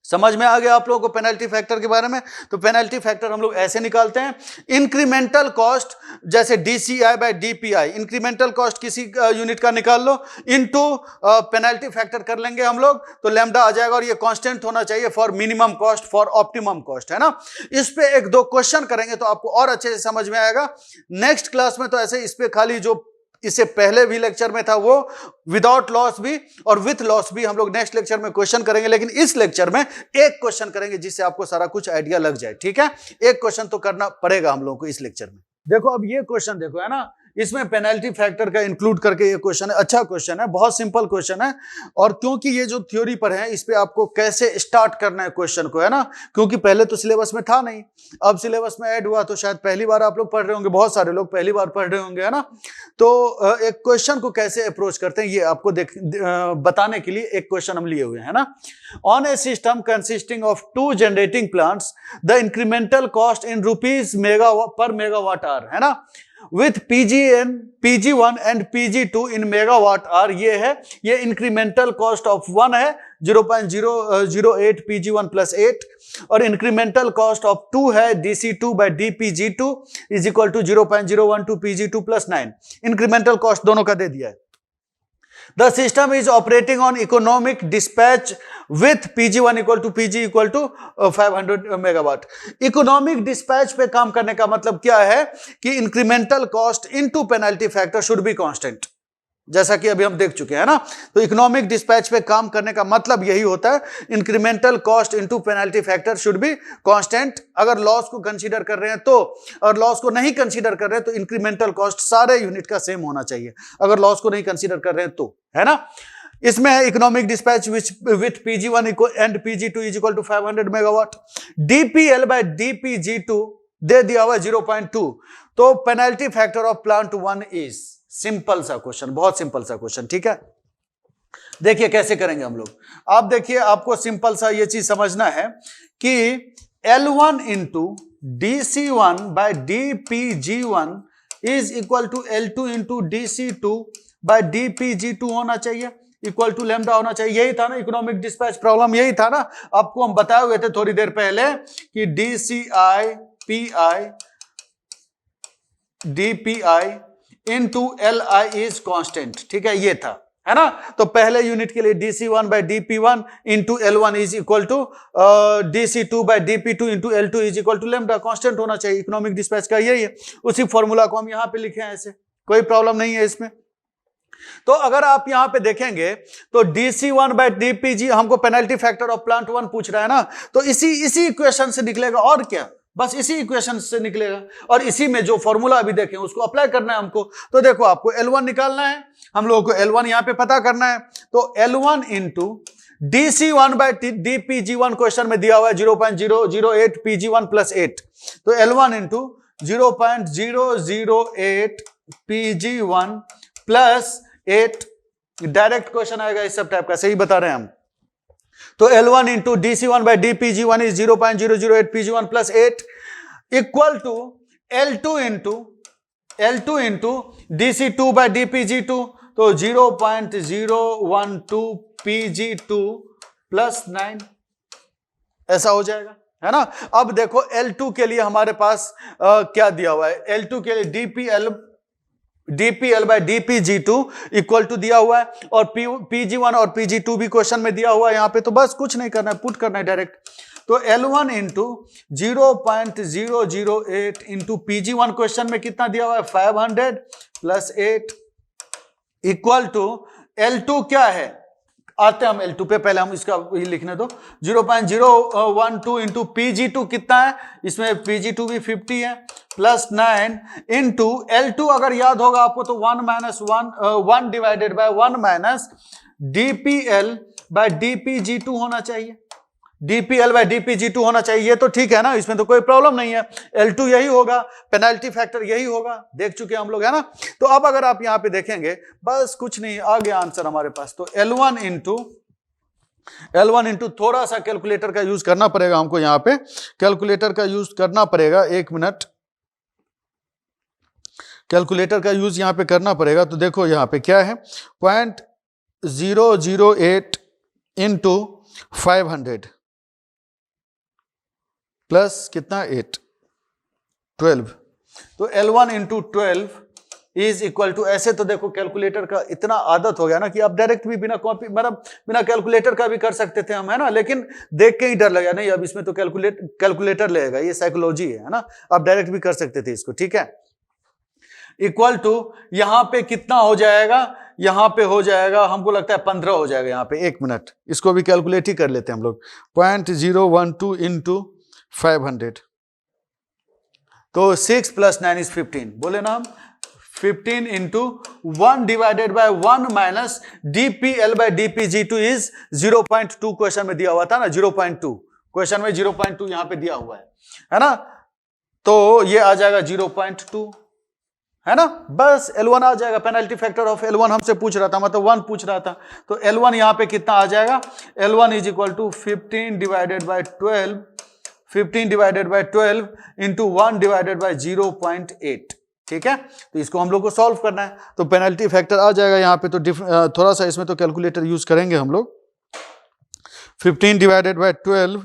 Speaker 1: समझ में आ गया आप लोगों को पेनल्टी फैक्टर के बारे में। तो पेनल्टी फैक्टर हम लोग ऐसे निकालते हैं, इंक्रीमेंटल कॉस्ट जैसे DCI by DPI, incremental cost किसी यूनिट का निकाल लो, इनटू पेनल्टी फैक्टर कर लेंगे हम लोग, तो लैम्डा आ जाएगा, और ये कांस्टेंट होना चाहिए for minimum cost, for optimum cost, है ना। इस पे एक दो क्वेश्चन करेंगे तो आपको और अच्छे से समझ में आएगा। नेक्स्ट क्लास में तो ऐसे इस पे खाली जो इससे पहले भी लेक्चर में था वो विदाउट लॉस भी और विथ लॉस भी हम लोग नेक्स्ट लेक्चर में क्वेश्चन करेंगे, लेकिन इस लेक्चर में एक क्वेश्चन करेंगे जिससे आपको सारा कुछ आइडिया लग जाए, ठीक है। एक क्वेश्चन तो करना पड़ेगा हम लोगों को इस लेक्चर में। देखो अब ये क्वेश्चन देखो, है ना, इसमें पेनल्टी फैक्टर का इंक्लूड करके ये क्वेश्चन है, अच्छा क्वेश्चन है, बहुत सिंपल क्वेश्चन है। और क्योंकि ये जो थ्योरी पर है, इस पे आपको कैसे स्टार्ट करना है क्वेश्चन को, है ना, क्योंकि पहले तो सिलेबस में था नहीं, अब सिलेबस में ऐड हुआ, तो शायद पहली बार आप लोग पढ़ रहे होंगे, बहुत सारे लोग पहली बार पढ़ रहे होंगे, है ना। तो एक क्वेश्चन को कैसे अप्रोच करते हैं ये आपको बताने के लिए एक क्वेश्चन हम लिए हुए हैं, ना। On a system consisting of 2 generating plants, the incremental cost in rupees per megawatt hour, है ना, with PG1 and PG2 in megawatt hour, ये है, ये इंक्रीमेंटल कॉस्ट ऑफ 1 है, 0.008 PG1 प्लस 8, और इंक्रीमेंटल कॉस्ट ऑफ 2 है, DC2 by DPG2 is equal to 0.012 PG2 plus 9। Incremental cost दोनों का दे दिया है। The system is operating on economic dispatch with PG1 equal to PG equal to 500 megawatt. Economic dispatch पे काम करने का मतलब क्या है कि incremental cost into penalty factor should be constant, जैसा कि अभी हम देख चुके हैं ना। तो इकोनॉमिक डिस्पैच पे काम करने का मतलब यही होता है, incremental cost into penalty factor should be constant. अगर लॉस को कंसीडर कर रहे हैं तो, और लॉस को नहीं कंसीडर कर रहे हैं तो इंक्रीमेंटल कॉस्ट सारे यूनिट का सेम होना चाहिए, अगर लॉस को नहीं कंसीडर कर रहे हैं तो, है ना। इसमें है economic dispatch with PG1 and PG2 is equal to 500 megawatt. DPL by DPG2 दे दिया हुआ 0.2, तो penalty factor of plant 1 is, simple सा क्वेश्चन, बहुत सिंपल सा क्वेश्चन, ठीक है। देखिए कैसे करेंगे हम लोग। आप देखिए, आपको सिंपल सा ये चीज समझना है कि L1 into DC1 by DPG1 is equal to L2 into DC2 by DPG2 होना चाहिए, इक्वल टू लैम्डा होना चाहिए। यही था ना इकोनॉमिक डिस्पैच प्रॉब्लम, यही था ना। आपको हम बताए हुए थे थोड़ी देर पहले कि DCI PI DPI into LI is constant, ठीक है, ये था, है ना। तो पहले यूनिट के लिए DC1 by DP1 into L1 is equal to DC2 by DP2 into L2 is equal to lambda, constant होना चाहिए। इकोनॉमिक डिस्पैच का यही है, उसी फॉर्मूला को हम यहां पे लिखे हैं, ऐसे कोई प्रॉब्लम नहीं है इसमें। तो अगर आप यहां पे देखेंगे तो DC1 बाय DPG हमको पेनल्टी फैक्टर ऑफ प्लांट 1 पूछ रहा है ना, तो इसी इक्वेशन से निकलेगा, और क्या, बस इसी इक्वेशन से निकलेगा। और इसी में जो फॉर्मूला अभी देखें उसको अप्लाई करना है हमको। तो देखो, आपको L1 निकालना है, हम लोगों को L1 यहां पे पता करना है। तो L1 into DC1 by DPG1 question में दिया हुआ है 0.008 PG1 प्लस 8, तो L1 into 0.008 PG1 plus 8, direct question आएगा इस सब टाइप का, सही बता रहे हैं हम। तो L1 into DC1 by DPG1 is 0.008 PG1 plus 8 equal to L2 into DC2 by DPG2, तो 0.012 PG2 प्लस 9, ऐसा हो जाएगा, है ना। अब देखो L2 के लिए हमारे पास क्या दिया हुआ है। L2 के लिए DPL by DPG2 equal to दिया हुआ है, और PG1 और PG2 भी क्वेश्चन में दिया हुआ है यहाँ पे, तो बस कुछ नहीं करना है, पुट करना है डायरेक्ट। तो L1 into 0.008 into PG1 question में कितना दिया हुआ है 500 प्लस 8 इक्वल टू L2 क्या है, आते हैं हम L2 पे, पहले हम इसका ये लिखने दो। 0.012 इंटू PG2 कितना है, इसमें PG2 भी 50 है, प्लस 9 इंटू L2 अगर याद होगा आपको तो 1 divided by 1 minus DPL by DPG2 होना चाहिए, DPL बाय DPG2 होना चाहिए। ये तो ठीक है ना, इसमें तो कोई प्रॉब्लम नहीं है। L2 यही होगा, पेनल्टी फैक्टर यही होगा, देख चुके हैं हम लोग, है ना। तो अब अगर आप यहां पे देखेंगे, बस कुछ नहीं, आ गया आंसर हमारे पास। तो L1 इंटू थोड़ा सा कैलकुलेटर का यूज करना पड़ेगा हमको, यहां पे कैलकुलेटर का यूज करना पड़ेगा, 1 मिनट, कैलकुलेटर का यूज यहां पे करना पड़ेगा। तो देखो यहां पे क्या है, 0.008 इंटू 500 प्लस कितना 8, 12, तो L1 into 12 is equal to, ऐसे तो देखो कैलकुलेटर का इतना आदत हो गया ना कि आप डायरेक्ट भी बिना कॉपी, मतलब बिना कैलकुलेटर का भी कर सकते थे हम, है ना, लेकिन देख के ही डर लगा, नहीं अब इसमें तो कैलकुलेटर लगेगा, ये साइकोलॉजी है ना। आप डायरेक्ट भी कर सकते थे इसको, ठीक है। इक्वल टू यहां पे कितना हो जाएगा, यहां पे हो जाएगा, हमको लगता है 15 हो जाएगा यहाँ पे, 1 मिनट, इसको भी कैलकुलेट ही कर लेते हैं हम लोग। 0.012 इंटू 500, तो 6 प्लस 9 इज 15, बोले ना हम, 15 into 1 divided by 1 minus DPL by DPG2 is 0.2, question में दिया हुआ था ना 0.2, क्वेश्चन में 0.2 यहां पे दिया हुआ है ना। तो ये आ जाएगा 0.2, है ना, बस L1 आ जाएगा। पेनल्टी फैक्टर ऑफ L1 हमसे पूछ रहा था, मतलब 1 पूछ रहा था, तो L1 यहां पे कितना आ जाएगा, L1 is equal to 15 divided by 12 into 1 divided by 0.8, ठीक है। तो इसको हम लोग को सॉल्व करना है, तो पेनल्टी फैक्टर आ जाएगा यहाँ पे। तो थोड़ा सा इसमें तो कैलकुलेटर यूज करेंगे हम लोग। 15 डिवाइडेड बाय 12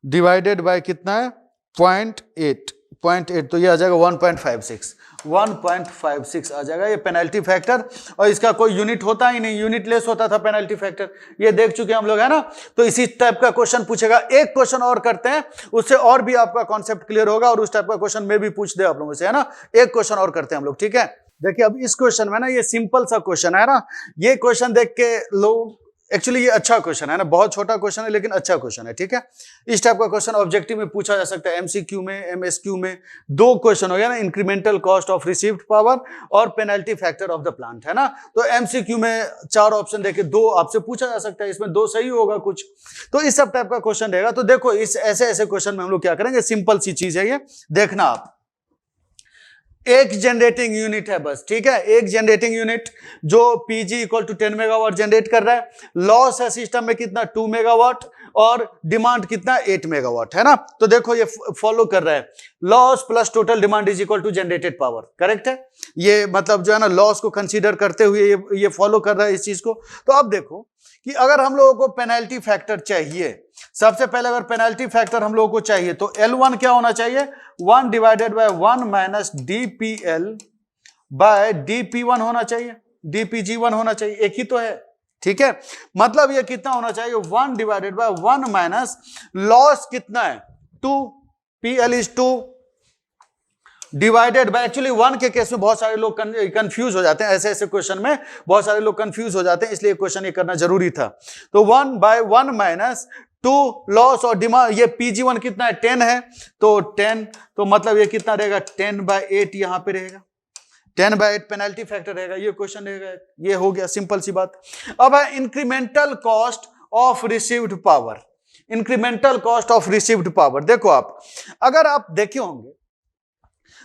Speaker 1: डिवाइडेड बाय कितना है 0.8, 0.8 तो ये आ जाएगा 1.56 आ जाएगा ये पेनल्टी फैक्टर। और इसका कोई यूनिट होता ही नहीं, यूनिट लेस होता था पेनल्टी फैक्टर, ये देख चुके हम लोग है ना। तो इसी टाइप का क्वेश्चन पूछेगा। एक क्वेश्चन और करते हैं, उससे और भी आपका कॉन्सेप्ट क्लियर होगा और उस टाइप का क्वेश्चन में भी पूछ दे आप लोगों से, है ना। एक क्वेश्चन और करते हैं हम लोग, ठीक है। देखिए अब इस क्वेश्चन में ना, ये सिंपल सा क्वेश्चन है ना, ये क्वेश्चन देख के लोग, एक्चुअली ये अच्छा क्वेश्चन है ना, बहुत छोटा क्वेश्चन है लेकिन अच्छा क्वेश्चन है, ठीक है। इस टाइप का क्वेश्चन ऑब्जेक्टिव में पूछा जा सकता है, एमसीक्यू में, एमएसक्यू में। दो क्वेश्चन हो गया ना, incremental cost of received power और penalty factor of the plant, है ना। तो एमसीक्यू में 4 ऑप्शन देके 2 आपसे पूछा जा सकता है, इसमें 2 सही होगा कुछ, तो इस सब टाइप का क्वेश्चन रहेगा। तो देखो इस ऐसे क्वेश्चन में हम लोग क्या करेंगे, सिंपल सी चीज है ये, देखना आप। एक जनरेटिंग यूनिट है बस, ठीक है, एक जनरेटिंग यूनिट जो PG equal to 10 megawatt generate कर रहा है। लॉस है सिस्टम में कितना, 2 मेगावाट, और डिमांड कितना, 8 मेगावाट, है ना। तो देखो ये फॉलो कर रहा है, loss plus total demand is equal to generated power, correct है। ये मतलब जो है ना, लॉस को कंसीडर करते हुए ये फॉलो कर रहा है इस चीज को। तो अब देखो कि अगर हम लोगों को पेनल्टी फैक्टर चाहिए, सबसे पहले अगर पेनल्टी फैक्टर हम लोगों को चाहिए तो L1 क्या होना चाहिए, 1 divided by 1 minus DPL by DP1 होना चाहिए, DPG1 होना चाहिए, एक ही तो है, ठीक है। मतलब ये कितना होना चाहिए, 1 डिवाइडेड बाय 1 माइनस लॉस कितना है 2, PL is 2 divided by, actually 1 के केस में बहुत सारे लोग कंफ्यूज हो जाते हैं, ऐसे क्वेश्चन में बहुत सारे लोग कंफ्यूज हो जाते हैं, इसलिए क्वेश्चन ये करना जरूरी था। तो 1 बाय 1 माइनस 2 लॉस और डिमांड, ये PG1 कितना है, 10 है, तो 10, तो मतलब ये कितना रहेगा, 10/8 यहां पे रहेगा, 10/8 पेनल्टी फैक्टर रहेगा, ये क्वेश्चन रहेगा। ये हो गया, सिंपल सी बात। अब है incremental cost of received power, incremental cost of received power. देखो आप, अगर आप देखे होंगे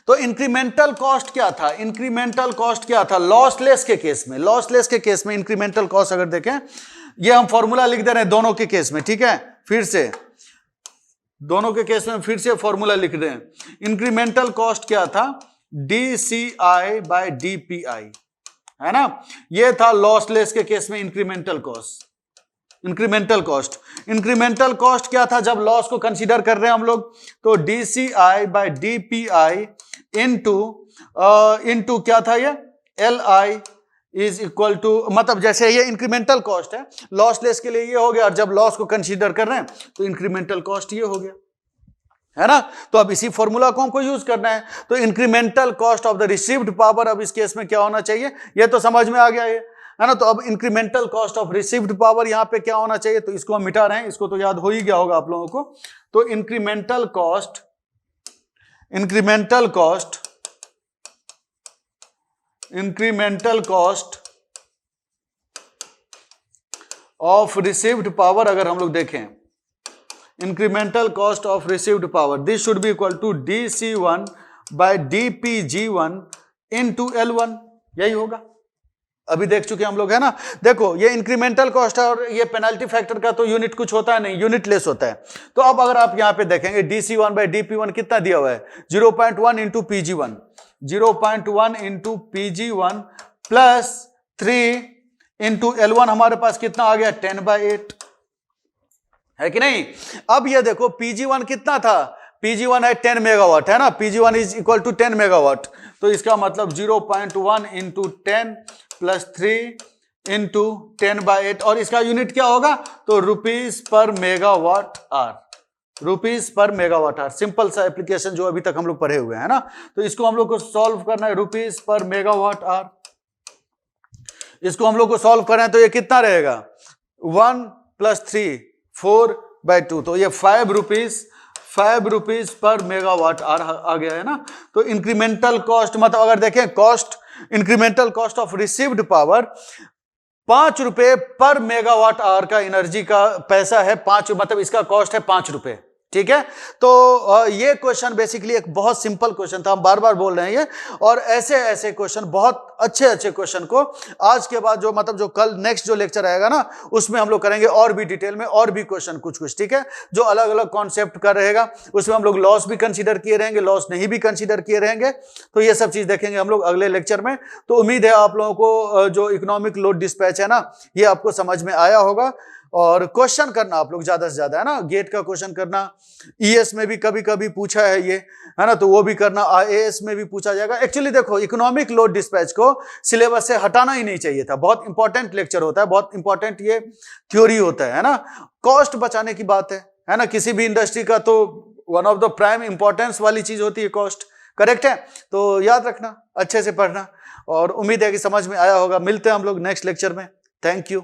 Speaker 1: तो इंक्रीमेंटल कॉस्ट क्या था, इंक्रीमेंटल कॉस्ट क्या था लॉसलेस के केस में, लॉसलेस के केस में इंक्रीमेंटल कॉस्ट अगर देखें, ये हम फॉर्मूला लिख दे रहे हैं दोनों के केस में, ठीक है, फिर से दोनों के केस में फिर से फॉर्मूला लिख रहे हैं। इंक्रीमेंटल कॉस्ट क्या था, DCI बाय DPI, है ना। ये था लॉसलेस के केस में incremental cost, incremental cost. Incremental cost क्या था जब लॉस को कंसीडर कर रहे हैं हम लोग, तो DCI बाय DPI इनटू क्या था ये, LI इज इक्वल टू, मतलब जैसे ये इंक्रीमेंटल कॉस्ट है, लॉसलेस के लिए ये हो गया, और जब लॉस को कंसीडर कर रहे हैं तो इंक्रीमेंटल कॉस्ट ये हो गया, है ना। तो अब इसी फॉर्मूला को हमको यूज करना है। तो incremental cost of the received power, अब इस केस में क्या होना चाहिए, ये तो समझ में आ गया ये, है ना। तो अब incremental cost of received power यहां पे क्या होना चाहिए, तो इसको हम मिटा रहे हैं, इसको तो याद हो ही गया होगा आप लोगों को। तो incremental cost of received power, अगर हम लोग देखें incremental cost of received power, this should be equal to DC1 by DPG1 into L1, यही होगा। अभी देख चुके हम लोग, है ना। देखो ये इंक्रीमेंटल कॉस्ट है और ये पेनल्टी फैक्टर का तो यूनिट कुछ होता है नहीं, यूनिट लेस होता है। तो अब अगर आप यहां पे देखेंगे DC1 बाय DP1 कितना दिया हुआ है, 0.1 into PG1, 0.1 into PG1 plus 3 into L1, हमारे पास कितना आ गया, 10/8, है कि नहीं। अब ये देखो PG1 कितना था, PG1 है 10 मेगावाट, है ना, PG1 is equal to 10 megawatt. तो इसका मतलब 0.1 इंटू 10 प्लस 3 इंटू 10/8, और इसका यूनिट क्या होगा, तो rupees per megawatt hour, rupees per megawatt hour. Simple सा एप्लीकेशन जो अभी तक हम लोग पढ़े हुए हैं ना। तो इसको हम लोग को सॉल्व करना है, रुपीज पर मेगावाट आर, इसको हम लोग को सॉल्व करना है। तो ये कितना रहेगा, 1 प्लस 3 4/2, तो ये 5 रुपीज पर मेगावाट आर आ गया, है ना। तो इंक्रीमेंटल कॉस्ट, मतलब अगर देखें cost, incremental cost of received power 5 रुपए पर मेगावाट आवर का एनर्जी का पैसा है, 5, मतलब इसका कॉस्ट है 5 रुपए, ठीक है। तो ये क्वेश्चन बेसिकली एक बहुत सिंपल क्वेश्चन था, हम बार बार बोल रहे हैं ये, और ऐसे क्वेश्चन, बहुत अच्छे क्वेश्चन को आज के बाद जो मतलब जो कल नेक्स्ट जो लेक्चर आएगा ना, उसमें हम लोग करेंगे और भी डिटेल में, और भी क्वेश्चन कुछ, ठीक है, जो अलग अलग कॉन्सेप्ट का रहेगा। उसमें हम लोग लॉस भी कंसीडर किए रहेंगे, लॉस नहीं भी कंसीडर किए रहेंगे, तो ये सब चीज देखेंगे हम लोग अगले लेक्चर में। तो उम्मीद है आप लोगों को जो इकोनॉमिक लोड डिस्पैच है ना, ये आपको समझ में आया होगा। और क्वेश्चन करना आप लोग ज्यादा से ज्यादा, है ना, गेट का क्वेश्चन करना, ईएस में भी कभी कभी पूछा है ये, है ना, तो वो भी करना, आईएएस में भी पूछा जाएगा। एक्चुअली देखो इकोनॉमिक लोड डिस्पैच को सिलेबस से हटाना ही नहीं चाहिए था, बहुत इंपॉर्टेंट लेक्चर होता है, बहुत इंपॉर्टेंट ये थ्योरी होता है ना। कॉस्ट बचाने की बात है ना, किसी भी इंडस्ट्री का तो one of the prime importance वाली चीज होती है कॉस्ट, करेक्ट है। तो याद रखना, अच्छे से पढ़ना, और उम्मीद है कि समझ में आया होगा। मिलते हैं हम लोग नेक्स्ट लेक्चर में। Thank you.